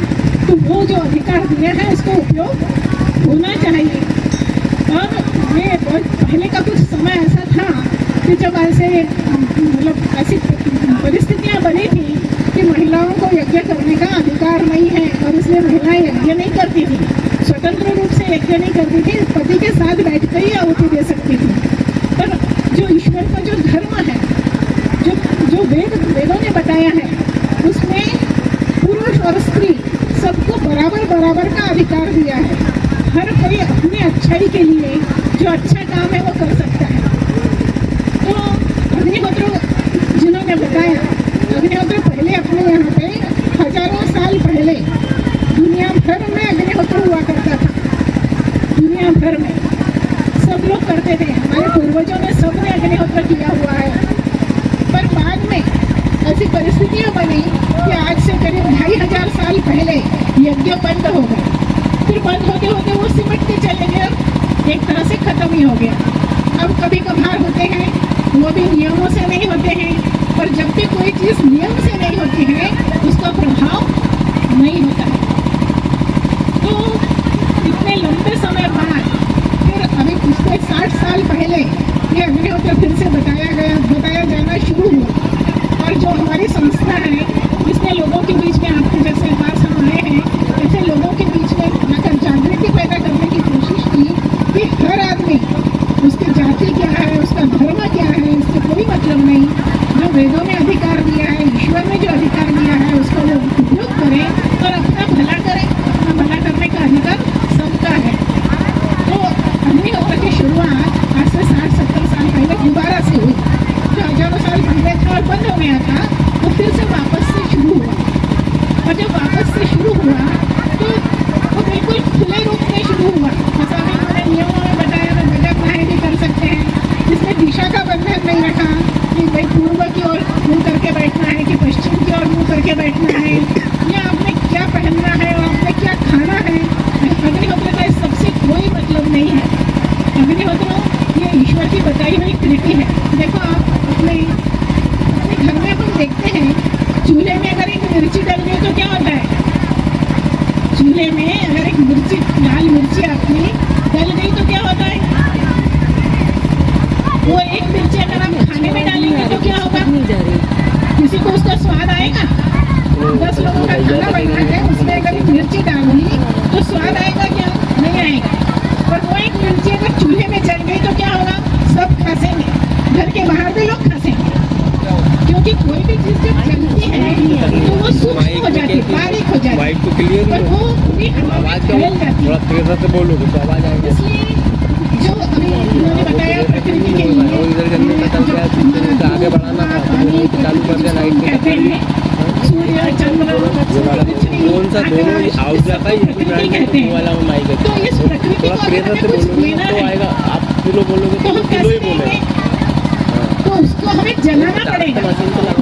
तो वो जो अधिकार दिया है उसका उपयोग होना चाहिए। और ये बहुत पहले का कुछ समय ऐसा था कि जब ऐसे मतलब ऐसी परिस्थितियाँ बनी थी कि महिलाओं को यज्ञ करने का अधिकार नहीं है, और इसलिए महिलाएं यज्ञ नहीं करती थी, स्वतंत्र रूप से यज्ञ नहीं करती थी, पति के साथ बैठकर ही आहुति दे सकती थी। पर जो ईश्वर का जो धर्म है, जो वेदों ने बताया है, उसमें पुरुष और स्त्री सबको बराबर का अधिकार दिया है। हर कोई अपनी अच्छाई के लिए जो अच्छा काम है वो कर सकता है। तो अग्निहोत्र जिन्होंने बताया, अग्निहोत्र पहले अपने यहाँ पे हजारों साल करते थे, हमारे पूर्वजों ने सबने अग्निहोत्र किया हुआ है। पर बाद में ऐसी परिस्थितियां बनी कि आज से करीब 2500 साल पहले यज्ञ बंद हो गए। फिर बंद होते होते वो सिमट के चले गए, एक तरह से खत्म ही हो गया। अब कभी कभार होते हैं, वो भी नियमों से नहीं होते हैं, पर जब भी कोई चीज़ नियम से नहीं होती है उसका प्रभाव नहीं होता है। तो इतने लंबे समय बाद फिर अभी पिछले 60 साल पहले ये अग्निहोत्र फिर से बताया जाना शुरू हुआ। और जो हमारी संस्था है इसने लोगों के बीच में, आपके जैसे पास हम आए हैं, ऐसे लोगों के बीच में आकर जागृति पैदा करने की कोशिश की कि हर आदमी, उसकी जाति क्या है, उसका धर्म क्या है, इससे कोई मतलब नहीं। जो वेदों में अधिकार दिया है, ईश्वर ने जो अधिकार दिया है, उसका वो उपयोग करें और अपना भला करें। अपना भला करने का अधिकार सबका है। तो अग्निहोत्र की शुरुआत आज से 60-70 साल पहले दोबारा से हुई। जो हजारों साल पहले था और बंद हो गया था, वो फिर से वापस से शुरू हुआ। और जब वापस से शुरू हुआ तो वो बिल्कुल खुले रूप में शुरू हुआ। जैसा अभी मैंने नियमों में बताया, मैं बजट चाहे भी कर सकते हैं, जिसमें दिशा का बंधन नहीं रखा कि भाई पूर्व की ओर मुँह करके बैठना है कि पश्चिम की ओर मुँह करके बैठना है, या आपने क्या पहनना है और आपने क्या खाना है। अग्निहोत्र का इस सबसे कोई मतलब नहीं है। अग्निहोत्र ये ईश्वर की बताई हुई कृति है। देखो आप अपने घर में अपन देखते हैं, चूल्हे में अगर एक मिर्ची डल गई तो क्या होता है? चूल्हे में अगर एक मिर्ची, लाल मिर्ची अपनी डल गई तो क्या होता है? वो एक मिर्ची अगर आप खाने में डालेंगे तो क्या होगा? किसी को उसका स्वाद आएगा? 10 लोगों का खाना बनना है, उसमें अगर एक मिर्ची डाली तो स्वाद आएगा क्या? नहीं आएगा। पर वो एक मिर्ची अगर चूल्हे में जल गई तो क्या होगा? सब खासेंगे, घर के बाहर भी लोग खासेंगे। क्योंकि कोई भी चीज़ जब जलती है तो वो सूक्ष्म हो जाती है, बारीक हो जाती है, पर वो पूरी हवा में फैल जाती है। इसलिए जो अभी उन्होंने बताया प्रकृति के लिए आगे बढ़ाना कहते हैं, सूर्य चंद्र कौन सा दोनों प्रकृति कहते हैं। तो इस प्रकृति को कुछ लेना है तो हम कैसे लेंगे? तो उसको हमें जलाना पड़ेगा।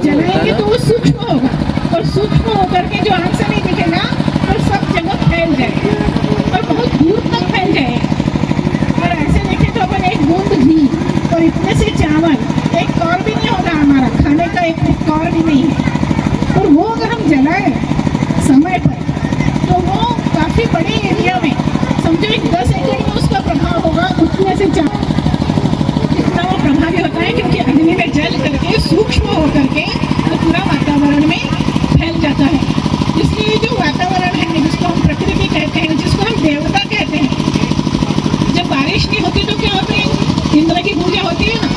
जलाएंगे तो वो सूक्ष्म होगा, और सूक्ष्म होकर के जो आँख से नहीं दिखेगा और सब जगह फैल जाएगा और बहुत दूर तक फैल जाएगा। और ऐसे देखें तो अपन एक बूंद घी और इतने से चावल, एक कौर भी नहीं होगा हमारा खाने का, एक कौर भी नहीं है। और वो अगर हम जलाएं समय पर तो वो काफ़ी बड़े एरिया में, समझो एक 10 एकड़ में उसका प्रभाव होगा। उतने से चावल इतना वो प्रभावी होता है क्योंकि अग्नि में जल करके सूक्ष्म होकर के तो पूरा वातावरण में फैल जाता है। इसलिए जो वातावरण है, जिसको हम प्रकृति कहते हैं, जिसको हम देवता कहते हैं, जब बारिश नहीं होती तो क्या होती है? इंद्र की पूजा होती है ना।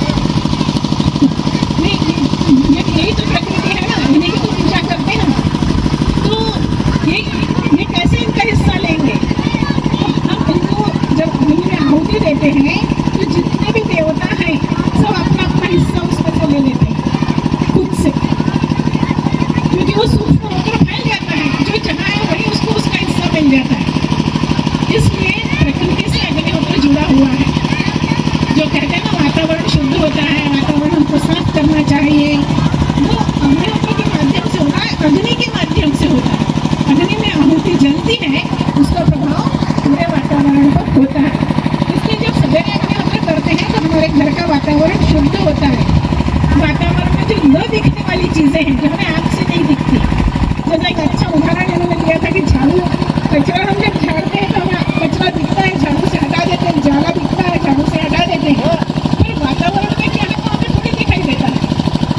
यही तो प्रकृति है ना, इन्हीं की तो पूजा करते हैं ना। तो ये कैसे इनका हिस्सा लेंगे? हम इनको जब अग्नि में आहुति देते हैं तो जितने भी देवता हैं सब अपना अपना हिस्सा उसमें से ले लेते हैं खुद से, क्योंकि वो सूक्ष्म होकर फैल जाता है। जो जहाँ है वही उसको उसका हिस्सा मिल जाता है। इसलिए प्रकृति से अग्निहोत्र जुड़ा हुआ है। जो कहते हैं ना वातावरण शुद्ध होता है, वातावरण हमको साफ करना चाहिए, वो अग्निहोत्र के माध्यम से होता है, अग्नि के माध्यम से होता है। अग्नि में आहुति जलती है, उसका प्रभाव पूरे वातावरण पर होता है। इसलिए जब सवेरे अग्निहोत्र करते हैं तो हमारे घर का वातावरण शुद्ध होता है। वातावरण में जो न दिखने वाली चीज़ें हैं, जो हमें आँख से नहीं दिखती, जैसा एक अच्छा उदाहरण इन्होंने दिया था कि झाड़ू, कचरा हम जब झाड़ते हैं तो हमें कचरा दिखता है, झाड़ू से हटा देते हैं, जाला दिखता है, झाड़ू से हटा देते हैं। फिर वातावरण में क्या है तो हमें थोड़ी दिखाई देता है।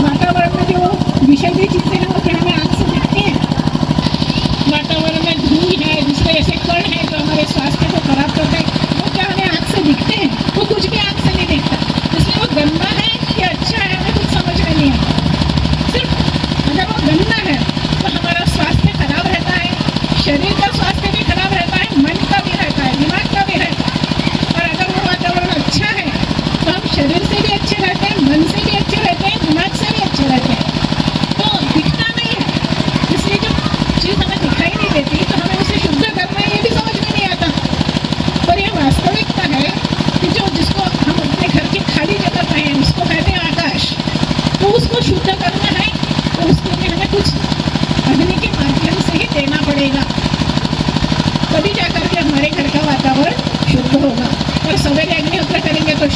वातावरण में जो विषैली चीज़ें हैं वो क्या हमें आँख से दिखती हैं? वातावरण में धूल है, दूसरे ऐसे कण हैं जो हमारे स्वास्थ्य को खराब करते हैं, वो क्या हमें आँख से दिखते हैं? वो कुछ भी आँख से नहीं दिखता। इसलिए वो गंदा है कि अच्छा है हमें कुछ समझ में नहीं आता। सिर्फ अगर वो गंदा है तो हमारा स्वास्थ्य खराब रहता है, शरीर का स्वास्थ्य भी खराब रहता है, मन का भी रहता है, दिमाग का भी रहता है।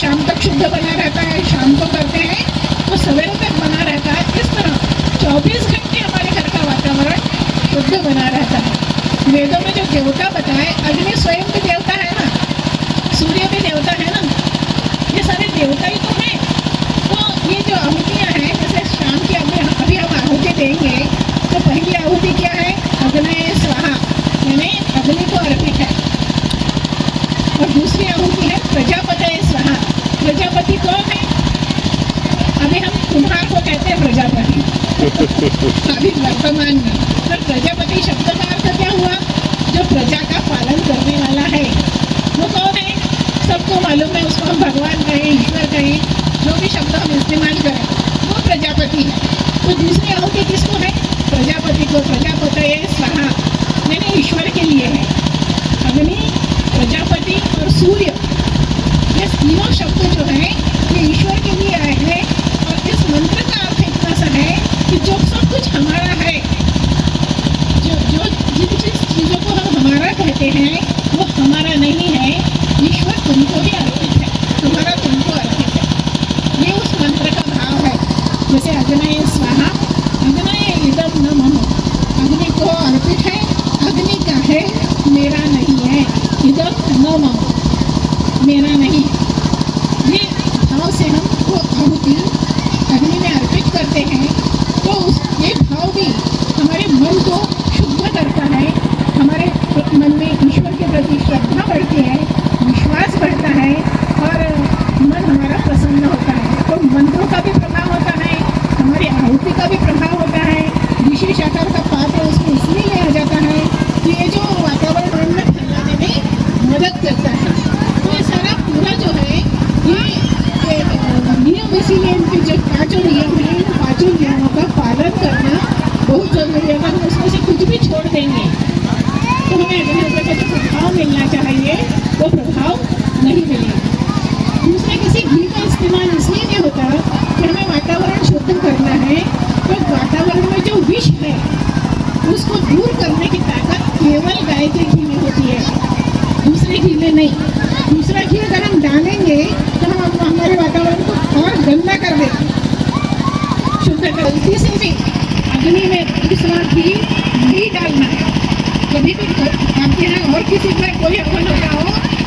शाम तक शुद्ध बना रहता है, शाम को करते हैं तो सवेरे तक बना रहता है। इस तरह 24 घंटे हमारे घर का वातावरण शुद्ध बना रहता है। वेदों में जो देवता बताए, अग्नि स्वयं भी देवता है ना, सूर्य भी देवता है ना, ये सारे देवता ही तो हैं। तो ये जो आहुतियाँ हैं, जैसे शाम की अभी हम आहुति देंगे तो पहली आहुति क्या है? अग्नये स्वाहा, यानी अग्नि को अर्पित है। और दूसरी आहुति है प्रजापतये स्वाहा। प्रजापति कौन है? अभी हम कुम्हार को कहते हैं प्रजापति अभी वर्तमान में। तो प्रजापति शब्द का अर्थ क्या हुआ? जो प्रजा का पालन करने वाला है। वो कौन है? सबको मालूम है, उसको हम भगवान कहें, ईश्वर कहें, जो भी शब्द हम इस्तेमाल करें, वो प्रजापति है। तो दूसरी आहुति किसको है? प्रजापति को। प्रजापतये स्वाहा यानी ईश्वर के लिए है। अग्नि, प्रजापति और सूर्य, ये तीनों शब्द जो है ये ईश्वर के लिए आए हैं। और इस मंत्र का अर्थ इतना सा है कि जो सब कुछ हमारा है, जो जिन चीज़ों को हम हमारा कहते हैं वो हमारा नहीं है, ईश्वर तुमको ही अर्पित है, तुम्हारा तुमको अर्पित है। ये उस मंत्र का भाव है। जैसे अग्नये स्वाहा, अग्नये इदं न मम, अग्नि को अर्पित है, अग्नि का है, मेरा नहीं है। इदं न मम, मेरा नहीं। ये भाव से हम वो आहुति अग्नि में अर्पित करते हैं तो उस ये भाव भी हमारे मन को शुद्ध करता है। हमारे मन में ईश्वर के प्रति श्रद्धा बढ़ती है, विश्वास बढ़ता है और मन हमारा प्रसन्न होता है। तो मंत्रों का भी प्रभाव होता है, हमारी आहुति का भी प्रभाव होता है। विशेष आकार का पात्र उसको इसलिए लिया जाता है कि ये जो वातावरण में फैलाने में मदद करता है। तो ये सारा पूरा जो है ये नियम, इसीलिए इनके जो पाँचों नियम हैं, इन पाँचों नियमों का पालन करना बहुत जरूरी है। अगर हम उसमें से कुछ भी छोड़ देंगे तो हमें अग्निहोत्र का जो प्रभाव मिलना चाहिए वो प्रभाव नहीं मिलेगा। दूसरा, किसी घी का इस्तेमाल इसलिए नहीं होता कि हमें वातावरण शुद्ध करना है, तो वातावरण में जो विष है उसको दूर करने की ताकत केवल गाय के घी में होती है, दूसरे घी में नहीं। दूसरा घी अगर हम डालेंगे तो हम हमारे वातावरण को और गंदा कर देंगे। शुद्ध गलती से भी अग्नि में दूसरा घी नहीं डालना है। कभी भी आपके यहाँ और किसी का कोई हवन होता हो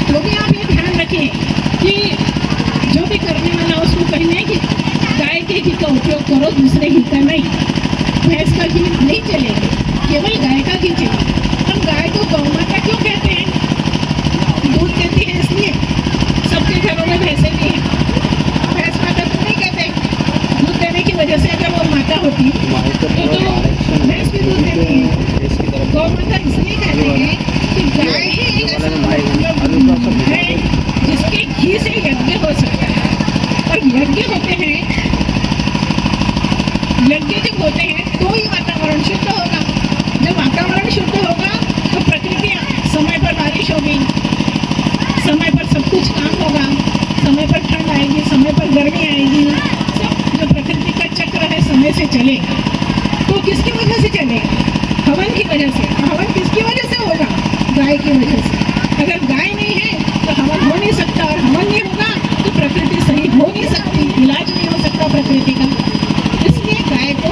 तो भी आप ये ध्यान रखें कि जो भी करने वाला उसको कहना है कि गाय के घी का उपयोग करो, दूसरे घी का नहीं। भैंस का घी नहीं चलेगा, केवल गाय का घी चलेगा। हम गाय को गौ माता क्यों कहते हैं? दूध देती है इसलिए। सबके घरों में भैंसें भी हैं, भैंस माता तो नहीं कहते। दूध देने की वजह से अगर वो माता होती तो भैंस भी दूध देती है। गौ माता इसलिए कहते हैं कि गाय ही एक ऐसा है जिसके घी से यज्ञ हो सकता है। और यज्ञ होते हैं, यज्ञ जब होते हैं तो ही वातावरण शुद्ध होगा। जब वातावरण शुद्ध होगा तो प्रकृति समय पर बारिश होगी, समय पर सब कुछ काम होगा, समय पर ठंड आएगी, समय पर गर्मी आएगी। सब जो प्रकृति का चक्र है समय से चलेगा। तो किसकी वजह से चलेगा? हवन की वजह से। हवन किसकी वजह से होगा? गाय की वजह से। अगर गाय नहीं है तो हवन हो नहीं सकता, और हवन नहीं होगा तो प्रकृति सही हो नहीं सकती, इलाज नहीं हो सकता प्रकृति का। इसलिए गाय को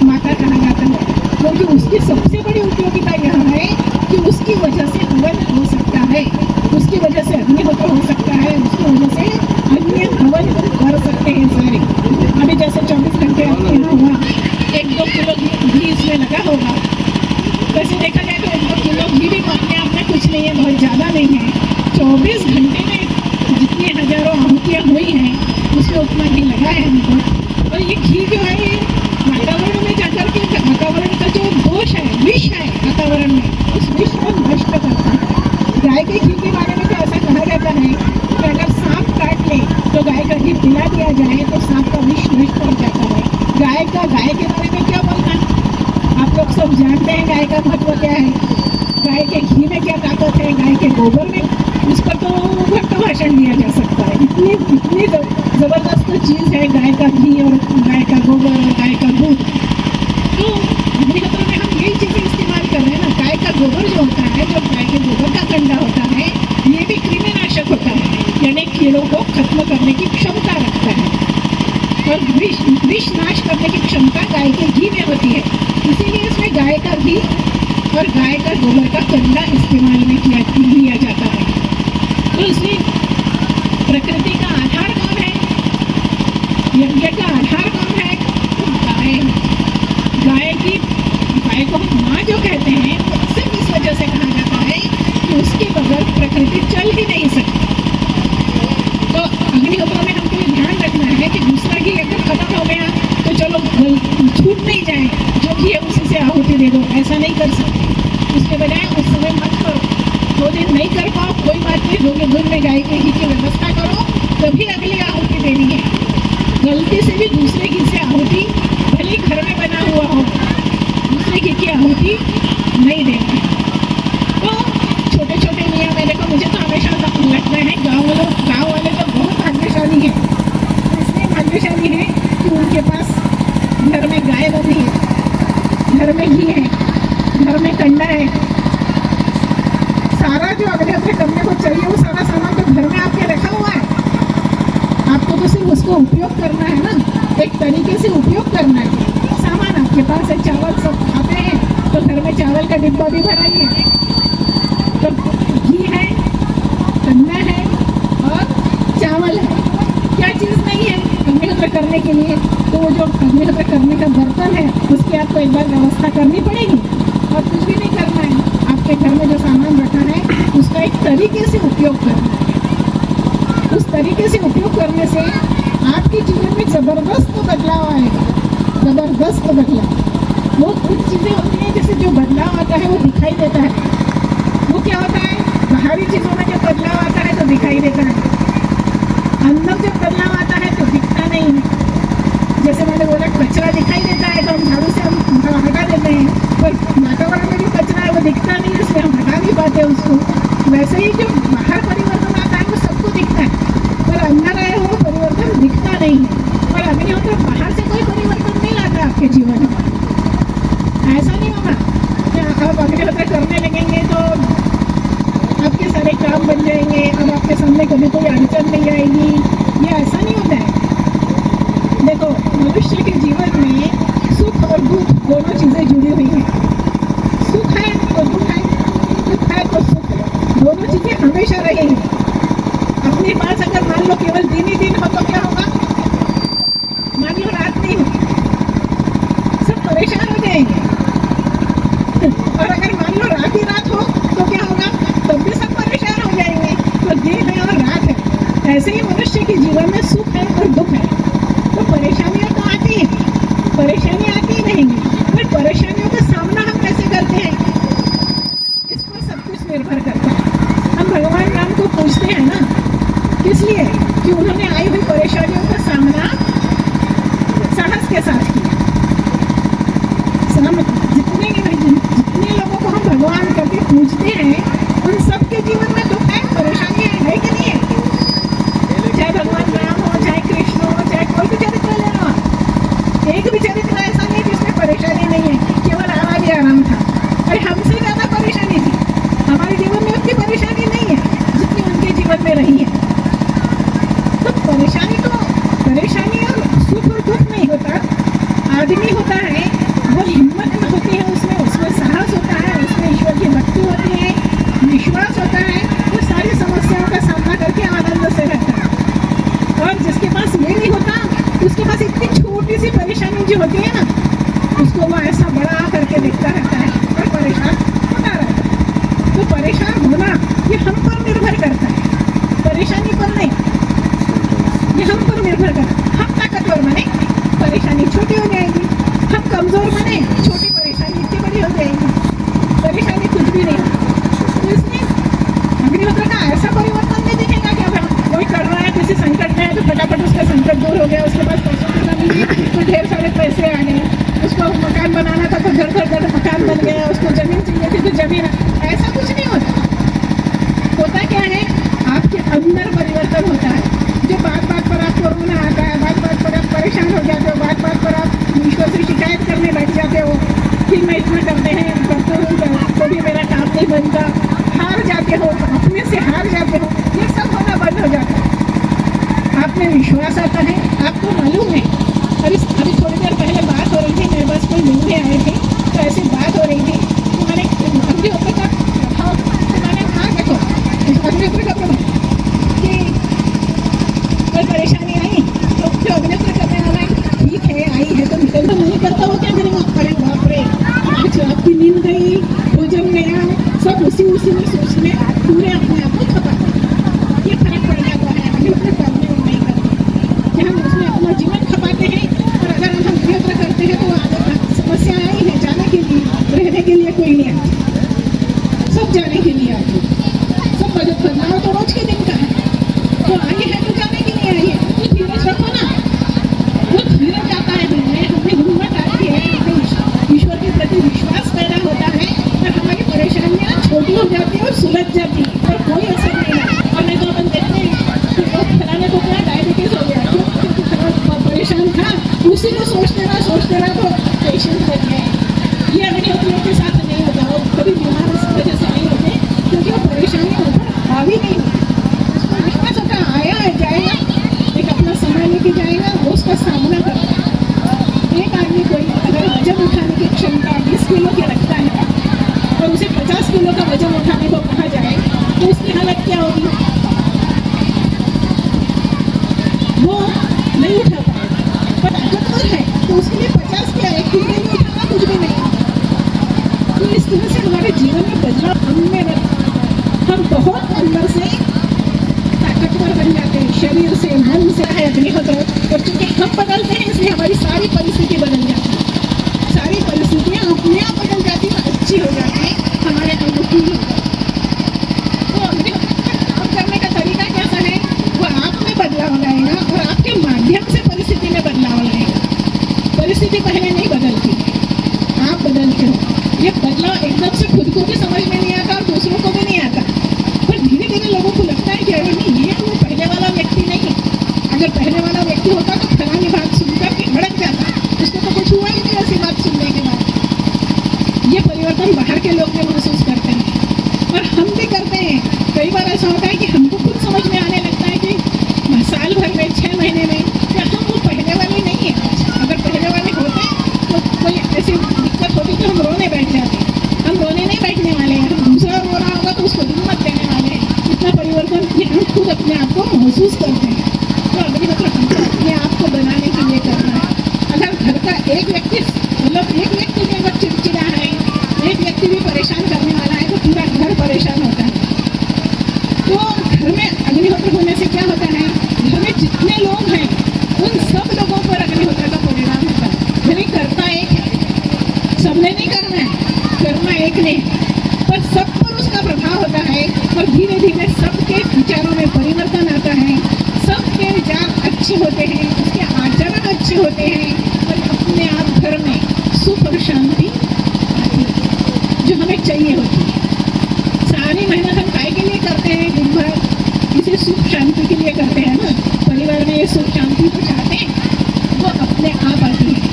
माता कहा जाता है, क्योंकि उसकी सबसे बड़ी उपयोगिता यह है कि उसकी वजह से हवन हो सकता है, उसकी वजह से अग्निहोत्र हो सकता है, उसकी वजह से अन्य हवन कर सकते हैं सारे। अभी जैसे 24 घंटे आपके यहाँ हुआ, 1-2 किलो घी इसमें लगा होगा। वैसे देखा जाए तो 1-2 किलो घी भी अपने आप में कुछ नहीं है, बहुत ज़्यादा नहीं है। 24 घंटे में जितनी हजारों आहुतियाँ हुई हैं उसमें उतना घी लगा है हमको। और ये घी जो है ये वातावरण में जाकर के वातावरण का जो दोष है, विष है वातावरण में, उस विष को नष्ट करता है। गाय के घी के बारे में तो ऐसा कहा जाता है कि अगर सांप काट ले तो गाय का घी पिला दिया जाए तो सांप का विष नष्ट हो जाता है। गाय के बारे में क्या बोलना है? आप लोग सब जानते हैं गाय का महत्व क्या है, गाय के घी में क्या ताकत है, गाय के गोबर में। इस पर तो भक्त भाषण दिया जा सकता है। इतनी जबरदस्त चीज़ है गाय का घी और गाय का गोबर और गाय का दूध। तो अग्निहोत्र में हम यही चीज़ें इस्तेमाल कर रहे हैं ना। गाय का गोबर जो होता है, जो गाय के गोबर का कंडा होता है, ये भी कृमिनाशक होता है, यानी कीड़ों को खत्म विष नाश करने की क्षमता गाय के घी में होती है, इसीलिए इसमें गाय का घी और गाय का गोबर का कंडा इस्तेमाल में लिया जाता है। तो इसलिए प्रकृति का आधार कौन है, यज्ञ का आधार कौन है, तो गाय को हम माँ जो कहते हैं सिर्फ इस वजह से कहा जाता है कि उसके बगैर प्रकृति चल ही नहीं सकती। तो अग्निहोत्र में हमको ये ध्यान रखना है कि दूसरा घी अगर खत्म हो गया तो चलो छूट नहीं जाए, जो घी है उसी से आहुति दे दो, ऐसा नहीं कर सकते। उसके बजाय उस समय मत करो, 2 दिन नहीं कर पाओ कोई बात नहीं, 2 दिन में गाय के घी की व्यवस्था करो, तभी अगली आहुति देनी है। गलती से भी दूसरे घी से आहुति, भले घर में बना हुआ हो, दूसरे घी की आहुति नहीं देना है। तो छोटे छोटे नियम है। देखो मुझे तो हमेशा लगता है गाँव वाले तो बहुत भाग्यशाली हैं, इसलिए भाग्यशाली है कि उनके पास घर में गाय बंधी है, घर में घी है, घर में कंडा है, सारा जो अग्निहोत्र करने को चाहिए वो सारा सामान तो घर में आपके रखा हुआ है। आपको तो सिर्फ उसको उपयोग करना है ना, एक तरीके से उपयोग करना है। सामान आपके पास है, चावल सब खाते हैं तो घर में चावल का डिब्बा भी भराइए, तो घी है, कंडा है और चावल है, क्या चीज़ नहीं है अग्निहोत्र करने के लिए। तो वो जो अग्निहोत्र करने का बर्तन है उसकी आपको एक बार व्यवस्था करनी पड़ेगी और कुछ भी नहीं करना है। आपके घर में जो सामान रखा है उसका एक तरीके से उपयोग करना है। उस तरीके से उपयोग करने से आपके जीवन में ज़बरदस्त बदलाव आएगा, ज़बरदस्त बदलाव। वो कुछ चीज़ें होती हैं जैसे जो बदलाव आता है वो दिखाई देता है। वो क्या होता है, बाहरी चीज़ों में जब बदलाव आता है तो दिखाई देता है, अंदर जब बदलाव आता है तो दिखता नहीं है। जैसे मैंने बोला कचरा दिखाई देता है तो हम झाड़ू से हम हटा देते हैं, पर वातावरण में जो कचरा है वो दिखता नहीं है, इसलिए हम हटा नहीं पाते उसको। वैसे ही जो बाहर परिवर्तन आता है वो सबको दिखता है, पर अंदर आया हुआ परिवर्तन दिखता नहीं है। पर अग्निहोत्र बाहर से कोई परिवर्तन नहीं लाता आपके जीवन में। ऐसा नहीं होगा कि आप अग्निहोत्र करने लगेंगे तो आपके सारे काम बन जाएंगे, अब आपके सामने कभी कोई अड़चन नहीं आएगी, ये ऐसा नहीं होता है। देखो मनुष्य के जीवन में सुख और दुख दोनों चीज़ें जुड़ी हुई हैं। सुख है तो दुख है, दुख है तो सुख है, दोनों चीज़ें हमेशा रहेंगी। अपने पास अगर मान लो केवल दिन ही दिन हो तो क्या होगा, मान लो रात नहीं हो, सब परेशान हो जाएंगे। और अगर मान लो रात ही रात हो तो क्या होगा, तब भी सब परेशान हो जाएंगे। तो दिन है और रात है, ऐसे ही मनुष्य के जीवन में सुख है और दुख है। तो परेशानियाँ तो आती हैं, परेशानियाँ आती ही रहेंगी, पर परेशानियों का सामना हम कैसे करते हैं इस पर सब कुछ निर्भर करता है। हम भगवान राम को पूछते हैं ना, किस लिए कि उन्होंने आई हुई परेशानियों का सामना साहस के साथ किया। जितने लोगों को हम भगवान करके पूछते हैं उन सबके जीवन में दुख है, परेशानियाँ है कि नहीं है। चाहे भगवान राम हो, चाहे कृष्ण हो, चाहे कोई भी चरित्र ले लो, एक भी चरित्र ऐसा नहीं जिसमें परेशानी नहीं है, केवल आराम ही आराम था। और हमसे ज़्यादा परेशानी थी, हमारे जीवन में उतनी परेशानी नहीं है जितनी उनके जीवन में रही है। तो परेशानी और सुख और दुख नहीं होता, आदमी होता है, वो हिम्मत में होती है, उसमें साहस होता है, उसमें ईश्वर की भक्ति होती है, विश्वास होता है, वो सारी समस्याओं का सामना करके आनंद से रहता है। और जिसके पास ये नहीं होता, उसके पास इतनी छोटी सी परेशानी जो होती है ना, उसको वो ऐसा बड़ा करके देखता रहता है और परेशान होता रहता है। तो परेशान होना ये हम पर निर्भर करता है, परेशानी पर नहीं, ये हम पर निर्भर करता है। हम ताकतवर बने, परेशानी छोटी हो जाएगी, हम कमज़ोर बने, छोटी परेशानी इतनी बड़ी हो जाएगी, परेशानी कुछ भी नहीं। तो इसमें अग्निहोत्र का ऐसा परिवर्तन नहीं दिखेगा कि अब कोई कर रहा है, किसी संकट में है तो फटाफट उसका संकट दूर हो गया, उसके पास पैसों की कमी थी तो ढेर सारे पैसे आ गए, उसको मकान बनाना था तो घर मकान बन गया, उसको ज़मीन चाहिए थी तो ज़मीन, ऐसा कुछ नहीं होता। होता क्या है, आपके अंदर परिवर्तन होता है। जो बात पर आपको रोना आता है, बात पर आप परेशान हो जाते हो, बात पर आप ईश्वर से शिकायत करने लग जाते हो, उसी को सोचते रहा तो पेशेंट बन गए। ये अग्निहोत्रियों के साथ नहीं होता, वो कभी बीमार इस वजह से नहीं होते क्योंकि वो परेशानी ऊपर हावी नहीं होती। उसको विश्वास होता आया है जाएगा, एक अपना समय लेके जाएगा, वो उसका सामना करता है। एक आदमी कोई अगर वजन उठाने की क्षमता 20 किलो की रखता है और उसे 50 किलो का वजन उठाने को कहा जाए तो उसकी हालत क्या होगी? वो नहीं उठा पाएगा। पर ताकतवर है तो उसके लिए 50 क्या 1 किलो भी उठाना कुछ भी नहीं। तो इस तरह से हमारे जीवन में बदलाव हम बहुत अंदर से ताकतवर बन जाते हैं, शरीर से, मन से है अग्निहोत्र। और चूंकि हम बदलते हैं इसलिए हमारी सारी परिस्थिति बदल जाती है, सारी परिस्थितियाँ अपने आप बदल जाती है, अच्छी हो जाती है, हमारे अनुकूल हो जाती है। तो अग्निहोत्र काम करने का तरीका कैसा है? वो आप में बदलाव लाएगा और आपके माध्यम से परिस्थिति में बदलाव लाएगा। परिस्थिति पहले नहीं बदलती, आप बदलते हो। ये बदलाव एकदम से खुद को भी समझ में नहीं आता और दूसरों को भी नहीं आता, पर धीरे धीरे लोगों को लगता है कि अरे नहीं, ये वो पहले वाला व्यक्ति नहीं है। अगर पहले वाला व्यक्ति होता तो फलानी बात सुनकर के भड़क जाता, उसको तो कुछ हुआ ही नहीं ऐसी बात सुनने के बाद। ये परिवर्तन बाहर के लोग भी महसूस करते हैं और हम भी करते हैं। कई बार ऐसा होता है कि हमको खुद समझ में आने लगता है कि साल भर में 6 महीने में क्या हम वो पहले वाले नहीं है। अगर पहले वाले होते तो कोई ऐसी दिक्कत होती तो हम रोने बैठ जाते। हम रोने नहीं बैठने वाले हैं, हम दूसरा रो रहा होगा तो उसको हिम्मत देने वाले हैं। इतना परिवर्तन ये हम खुद अपने आप को महसूस करते हैं। तो अग्निहोत्र हमको अपने आप को बनाने के लिए करना है। अगर घर का एक व्यक्ति मतलब एक व्यक्ति भी अगर चिड़चिड़ा है, एक व्यक्ति भी परेशान करने वाला है तो पूरा घर परेशान होता है। तो घर में अग्निहोत्र होने से क्या होता है? घर में जितने लोग हैं उन सब लोगों पर अग्निहोत्र का परिणाम होता है। भले करता एक है, सबने नहीं करना है, करना एक ने, पर सब पर उसका प्रभाव होता है और धीरे धीरे सबके विचारों में परिवर्तन आता है, सबके विचार अच्छे होते हैं, उसके आचरण अच्छे होते हैं और अपने आप घर में सुख और शांति आती है जो हमें चाहिए होती है। सारी मेहनत हम काय के लिए करते हैं? दिन भर इसे सुख शांति के लिए करते हैं ना। परिवार में ये सुख शांति तो चाहते हैं, वो अपने आप आती है।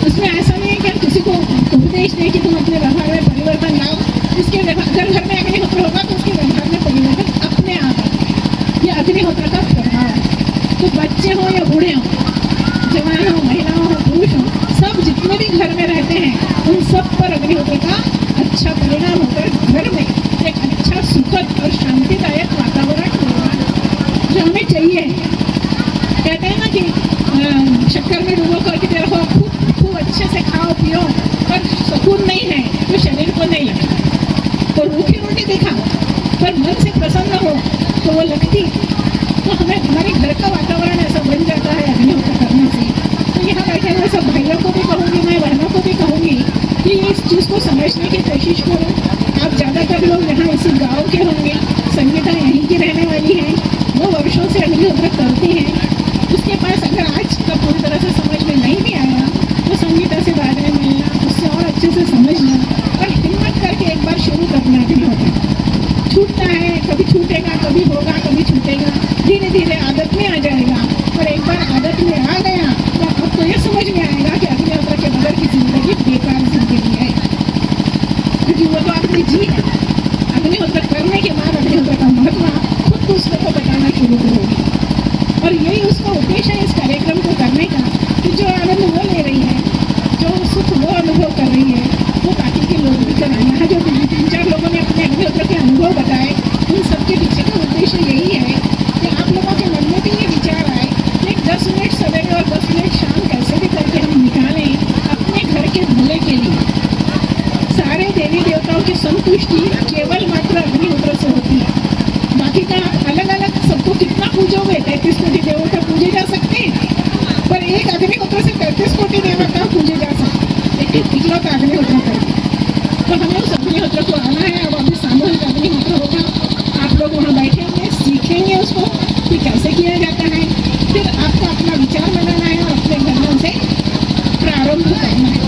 उसमें ऐसा नहीं है कि हम किसी को उपदेश दें कि तुम अपने व्यवहार में परिवर्तन लाओ। उसके अगर घर में अग्निहोत्र होगा तो उसके व्यवहार में परिवर्तन अपने आप आता है। ये अग्निहोत्र का प्रभाव है। तो बच्चे हों या बूढ़े हों, जवान हो, महिलाओं हो, पुरुष हो, सब जितने भी घर में रहते हैं उन सब पर अग्निहोत्र का अच्छा परिणाम होकर घर में एक अच्छा सुखद और शांतिदायक वातावरण होगा जो हमें चाहिए। कहते हैं ना कि शक्कर में डूबो करके रखो, खूब अच्छे से खाओ पियो, पर सुकून नहीं है तो शरीर को नहीं लगता। तो रूखी रोटी भी खाओ पर मन से प्रसन्न हो तो वो लगती। तो हमें हमारे घर का वातावरण ऐसा बन जाता है अग्निहोत्र करने से। तो यहाँ बैठे हुए सब भाइयों को भी कहूँगी, मैं बहनों को भी कहूँगी कि इस चीज़ को समझने की कोशिश करो। आप ज़्यादातर लोग यहाँ इसी गाँव के होंगे, संगीता यहीं की रहने वाली है, वो वर्षों से अग्निहोत्र करती हैं। उसके पास अगर आज का पूरी तरह से समझ में नहीं भी आया तो संगीता से बाद में मिलना, उससे और अच्छे से समझना और हिम्मत करके एक बार शुरू करना अग्निहोत्र। छूटता है, कभी छूटेगा, कभी होगा, कभी छूटेगा, धीरे धीरे आदत में आ जाएगा। और एक बार आदत में आ गया तो आपको ये समझ में आएगा कि अग्निहोत्र के बगैर की जिंदगी बेकार जिंदगी है, क्योंकि वो तो आपने जी है। अग्निहोत्र करने के बाद अग्निहोत्र का महत्व आप खुद दूसरों को बताना शुरू करोगे। और यही उसका उद्देश्य है इस कार्यक्रम को करने का, कि जो आनंद वो ले रही है, जो सुख वो अनुभव कर रही है, वो बाकी के लोग भी करें। यहाँ जो 3-4 लोगों ने अपने अग्निहोत्र के अनुभव बताए, उन सबके पीछे का उद्देश्य यही है कि आप लोगों के मन में भी ये विचार आए कि 10 मिनट सवेरे और 10 मिनट शाम कैसे भी करके हम निकालें अपने घर के भले के लिए। सारे देवी देवताओं की संतुष्टि केवल मात्र अग्निहोत्र से होती है। बाकी का अलग अलग सबको कितना पूजोगे, 33 कोटि देवता पूजे जा सकते हैं, पर एक अग्निहोत्र से 33 कोटि देवता पूजे जा सकते हैं। एक इकलौता अग्निहोत्र करके तो हमें उस अग्निहोत्र को आना है। अब अभी सामूहिक अग्निहोत्र होगा, आप लोग वहाँ बैठे होंगे, सीखेंगे उसको कि कैसे किया जाता है। फिर आपको अपना विचार बनाना है और अपने घरों से प्रारंभ करना है।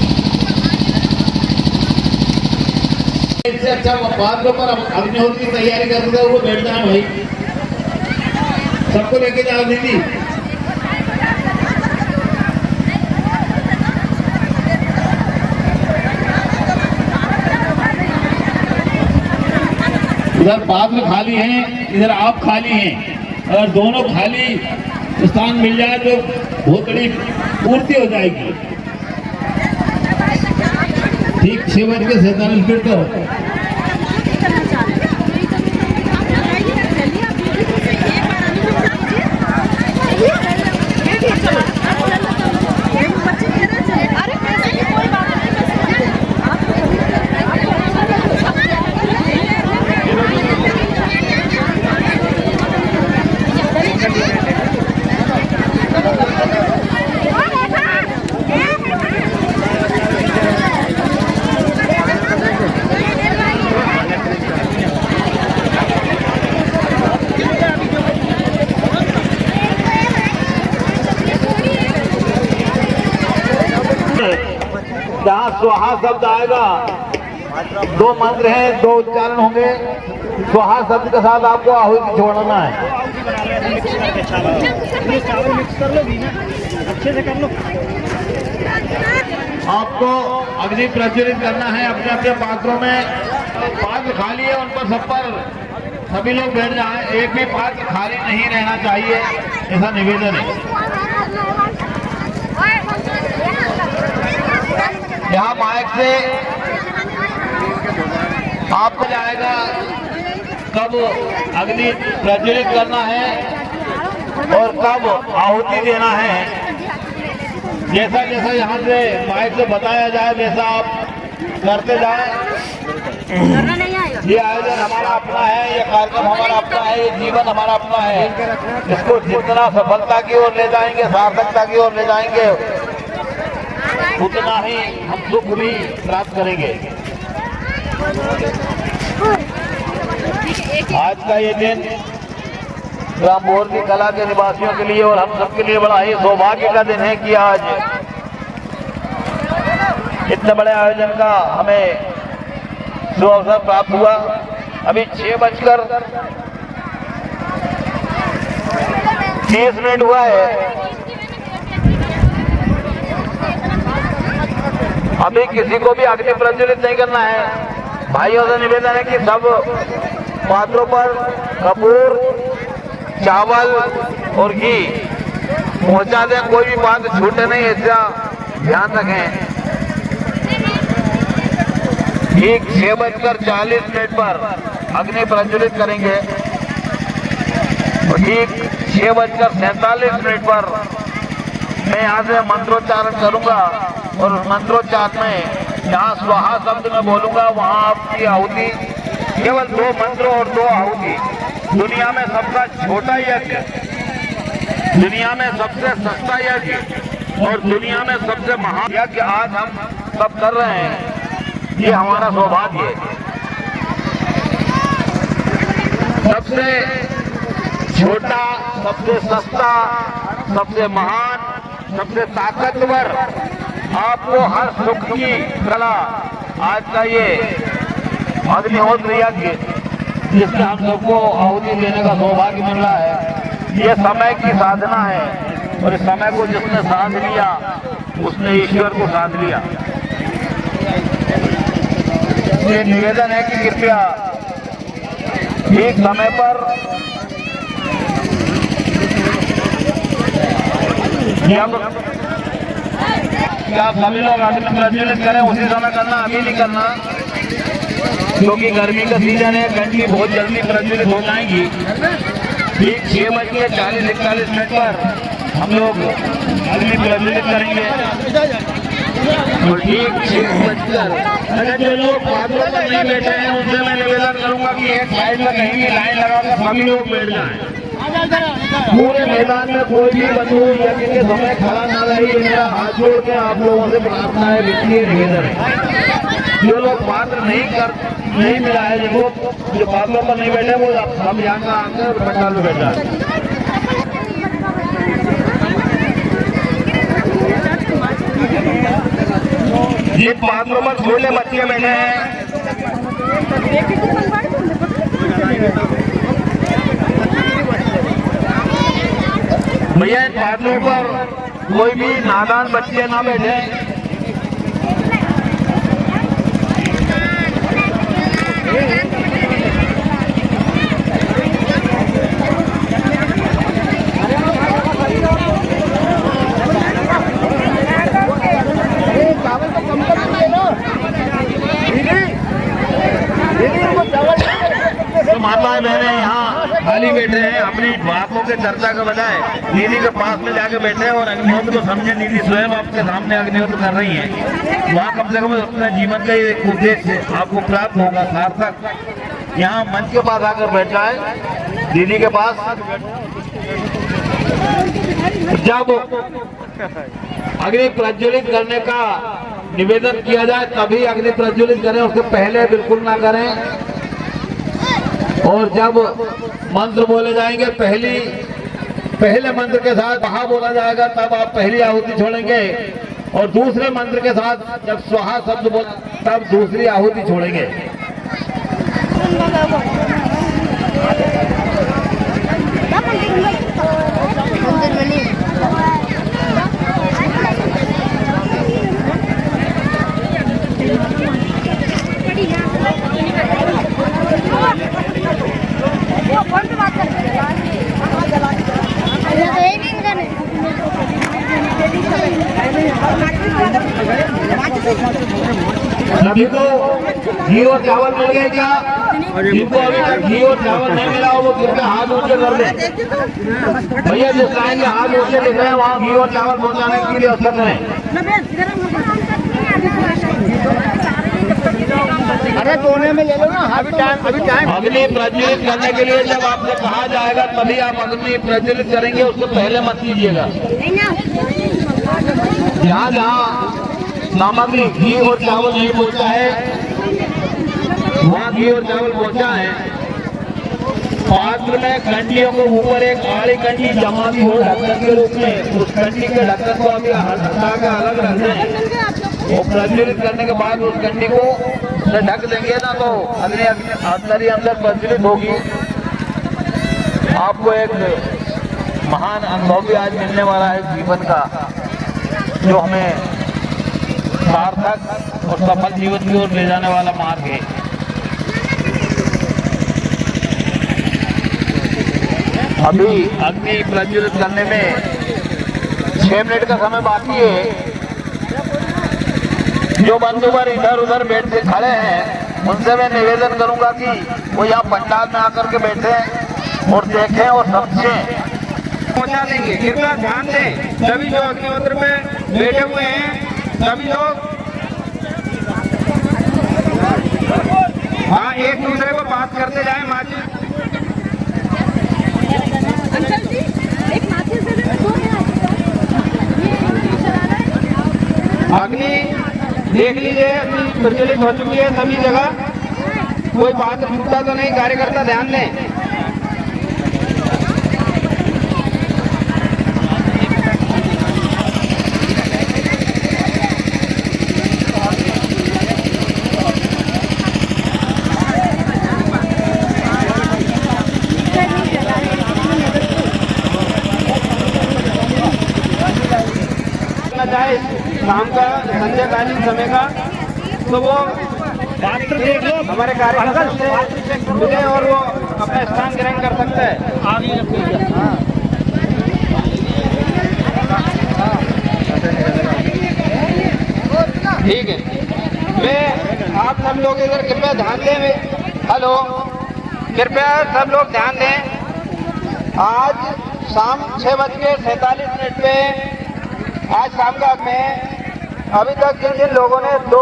इससे अच्छा बात के ऊपर अग्निहोत्र की तैयारी करते थे वो बैठना है भाई, सबको लेके जाओ दीदी। उधर पात्र खाली हैं, इधर आप खाली हैं। अगर दोनों खाली स्थान मिल जाए तो बहुत बड़ी पूर्ति हो जाएगी। ठीक 6:47 पर जहाँ स्वाहा शब्द आएगा, 2 मंत्र हैं, 2 उच्चारण होंगे। स्वाहा शब्द के साथ आपको आहुति छोड़ना है। आपको अग्नि प्रज्वलित करना है अपने अपने पात्रों में। पात्र खाली है, उन पर सब पर सभी लोग बैठ जाएं। एक भी पात्र खाली नहीं रहना चाहिए, ऐसा निवेदन है। यहाँ माइक से आपको जाएगा कब अग्नि प्रज्वलित करना है और कब आहुति देना है। जैसा जैसा यहाँ से माइक से बताया जाए वैसा आप करते जाएं। ये आयोजन हमारा अपना है, ये कार्यक्रम हमारा अपना है, ये जीवन हमारा अपना है। इसको जितना सफलता की ओर ले जाएंगे, सार्थकता की ओर ले जाएंगे, उतना ही हम सुख भी प्राप्त करेंगे। आज का ये दिन रामपुर की कला के निवासियों के लिए और हम सबके लिए बड़ा ही सौभाग्य का दिन है कि आज इतने बड़े आयोजन का हमें शुभ अवसर प्राप्त हुआ। अभी 6:30 हुआ है। अभी किसी को भी अग्नि प्रज्वलित नहीं करना है। भाइयों से निवेदन है कि सब पात्रों पर कपूर, चावल और घी पहुंचा दें। कोई भी पात्र छूटे नहीं, ऐसा ध्यान रखें। ठीक 6:40 पर अग्नि प्रज्वलित करेंगे और ठीक 6:47 पर मैं यहाँ से मंत्रोच्चारण करूंगा और मंत्रोच्चार में जहाँ स्वाहा शब्द में बोलूंगा वहाँ आपकी आहुति केवल 2 मंत्र और 2 आहुति। दुनिया में सबका छोटा यज्ञ, दुनिया में सबसे सस्ता यज्ञ और दुनिया में सबसे महान यज्ञ आज हम सब कर रहे हैं। ये हमारा सौभाग्य है। सबसे छोटा, सबसे सस्ता, सबसे महान, सबसे ताकतवर, आपको हर सुख की कला आज का ये अग्निहोत्र यज्ञ जिससे हम सबको आहुति देने का सौभाग्य मिल रहा है। ये समय की साधना है और इस समय को जिसने साध लिया उसने ईश्वर को साध लिया। ये निवेदन है कि कृपया ठीक समय पर क्या सभी लोग अग्नि प्रज्वलित करें, उसी समय करना, अभी नहीं करना, क्योंकि गर्मी का सीजन है। घंटी बहुत जल्दी प्रज्वलित हो जाएंगी। ठीक 6:40-41 पर हम लोग अग्नि प्रज्वलित करेंगे और ठीक 6:50। अगर जो लोग पात्रों पर नहीं बैठे हैं उनसे मैं निवेदन करूंगा कि एक साइड में कहीं भी लाइन लगाकर सभी लोग बैठ जाएं। पूरे मैदान में कोई भी बंधु यज्ञ के समय खड़ा ना रहे, मेरा हाथ जोड़ के आप लोगों से प्रार्थना है, वित्तीय निवेदन है। जो लोग पात्र नहीं मिला है, देखो जो पात्रों पर नहीं बैठे वो हम यहाँ का आकर पंडाल में बैठा है। जिन पात्रों पर छोटे बच्चे बैठे हैं भैया, इन पात्रों पर कोई भी नादान बच्चे ना बैठे। नहीं बैठे हैं, अपनी बातों के चर्चा के बजाय दीदी के पास में जाके बैठे हैं और अग्निहोत्र को समझे। दीदी स्वयं आपके सामने अग्निहोत्र कर रही है, वहाँ कम से कम अपने जीवन का एक उद्देश्य आपको प्राप्त होगा सार्थक। यहाँ मंच के पास आकर बैठ जाए दीदी के पास। जब अग्नि प्रज्वलित करने का निवेदन किया जाए तभी अग्नि प्रज्वलित करें, उसके पहले बिल्कुल ना करें। और जब मंत्र बोले जाएंगे पहले मंत्र के साथ वहा बोला जाएगा, तब आप पहली आहुति छोड़ेंगे। और दूसरे मंत्र के साथ जब स्वाहा शब्द बोल तब दूसरी आहुति छोड़ेंगे। सभी को घी और चावल मिल गए क्या? जिनको अभी तक घी और चावल नहीं मिला हो वो कृपया हाथ ऊंचे कर दें। भैया जिस लाइन में हाथ ऊंचे दिख रहे हैं वहाँ घी और चावल पहुँचाने के लिए अवसर करें। अरे कोने में ले लो ना, अभी टाइम अग्नि प्रज्वलित करने के लिए जब आपसे कहा जाएगा तभी आप अग्नि प्रज्वलित करेंगे, उसको पहले मत कीजिएगा। जहाँ जहाँ सामग्री घी और चावल नहीं पहुँचा है वहाँ घी और चावल पहुँचा है। पात्र में कंडियों को ऊपर एक आड़ी कंडी जमा भी हो ढक्कन के रूप में, उस कंडी के ढक्कन को अभी हटा के अलग रख दें। वो प्रज्वलित करने के बाद उस कंडी को ढक देंगे ना तो अग्नि अंदर ही अंदर प्रज्वलित होगी। आपको एक महान अनुभव भी आज मिलने वाला है जीवन का, जो हमें सार्थक और सफल जीवन की ओर ले जाने वाला मार्ग है। अभी अग्नि प्रज्वलित करने में 6 मिनट का समय बाकी है। जो बंधुवर इधर उधर बैठे खड़े हैं उनसे मैं निवेदन करूंगा कि वो यहाँ पंडाल में आकर के बैठे और देखें और समझें। पहुंचा देंगे, कृपया ध्यान दें। सभी जो अग्निहोत्र में बैठे हुए हैं सभी लोग हाँ एक दूसरे को बात करते जाए। माचिस अग्नि देख लीजिए प्रज्वलित हो चुकी है सभी जगह, कोई बात छूटता तो नहीं। कार्यकर्ता ध्यान दें। शाम का संध्याकालीन समय का तो वो हमारे कार्यकर्ता से मिले और वो अपना स्थान ग्रहण कर सकता है। ठीक है, मैं आप सब लोग इधर कृपया ध्यान दें। हेलो, कृपया सब लोग ध्यान दें। आज शाम 6:47 पे आज शाम का में अभी तक जिन लोगों ने दो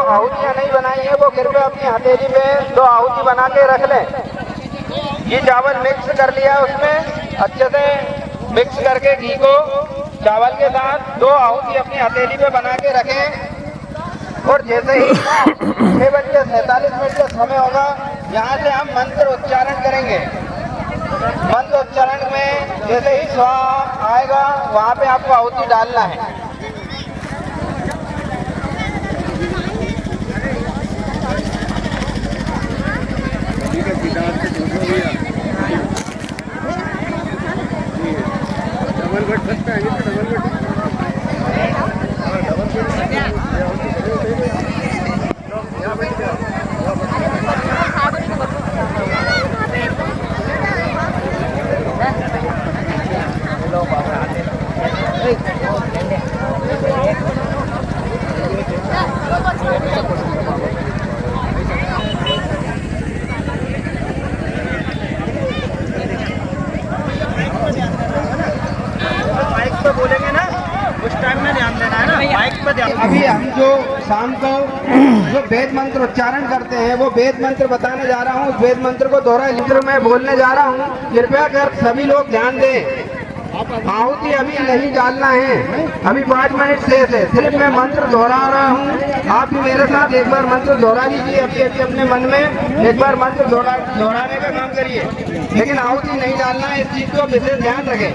आहुतियाँ नहीं बनाई है वो कृपया अपनी हथेली पे 2 आहुति बना के रख लें। ये चावल मिक्स कर लिया, उसमें अच्छे से मिक्स करके घी को चावल के साथ 2 आहुति अपनी हथेली पे बना के रखें। और जैसे ही 6:47 का समय होगा यहाँ से हम मंत्र उच्चारण करेंगे। मंत्र उच्चारण में जैसे ही स्वाहा आएगा वहाँ पे आपको आहुति डालना है। डबल बैठ सकता है, डबल पे बोलेंगे ना उस टाइम में ध्यान देना है ना, माइक पे ध्यान। अभी हम जो शाम को जो वेद मंत्र उच्चारण करते हैं वो वेद मंत्र बताने जा रहा हूँ। उस वेद मंत्र को दोहरा मंत्र में बोलने जा रहा हूँ। कृपया कर सभी लोग ध्यान दें। आहुति अभी नहीं डालना है, अभी 5 मिनट शेष है। सिर्फ मैं मंत्र दोहरा रहा हूँ, आप भी मेरे साथ एक बार मंत्र दोहरा लीजिए। अपने मन में एक बार मंत्र दोहराने का काम करिए, लेकिन आहुति नहीं डालना है, इस चीज को विशेष ध्यान रखें।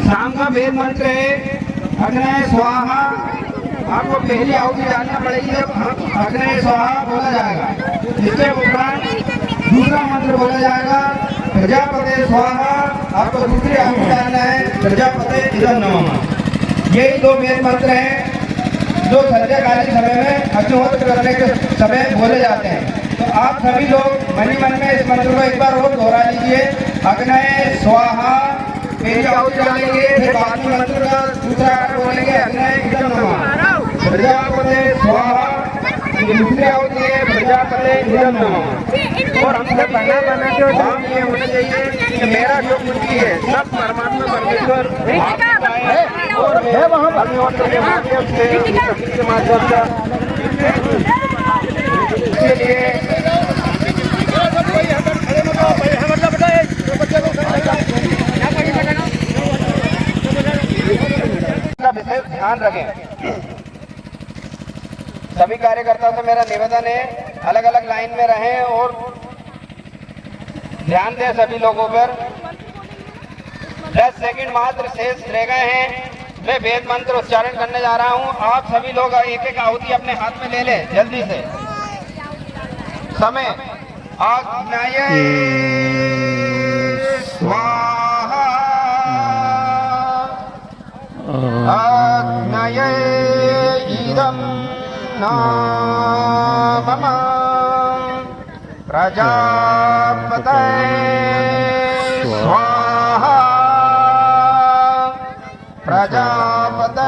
शाम का वेद मंत्र है अग्नय स्वाहा। आपको पहली आहुति डालना पड़ेगी जब अग्नय स्वाहा बोला जाएगा। इसके उपरांत दूसरा मंत्र बोला जाएगा प्रजापते स्वाहा। आपको दूसरी आहुति डालना है प्रजापते इदं नमः। यही 2 वेद मंत्र हैं जो संध्याकालीन समय में अग्निहोत्र करने के समय बोले जाते हैं। तो आप सभी लोग मन ही मन में इस मंत्र को एक बार और दोहरा लीजिए। अग्नय स्वाहा पहली आहुति डालेंगे, फिर बाकी मंत्र का दूसरा बोलेंगे अग्नय इदं नमः। प्रजापते स्वाहा दूसरी आहुति है प्रजापते इदं नमः। और हमसे बना के काम ये होना चाहिए कि मेरा जो कुछ भी है सब परमात्मा परमेश्वर आपका है और है वहाँ अग्निहोत्र के माध्यम से के माध्यम से। इसलिए का विशेष ध्यान रखें। सभी कार्यकर्ताओं से मेरा निवेदन है अलग अलग लाइन में रहें और ध्यान दें सभी लोगों पर। 10 सेकंड मात्र शेष रह गए हैं। मैं वेद मंत्र उच्चारण करने जा रहा हूं। आप सभी लोग एक एक आहुति अपने हाथ में ले लें जल्दी से। समय आग्नेय स्वाहा आग्नेय इदं नमः। प्रजापते स्वाहा प्रजापते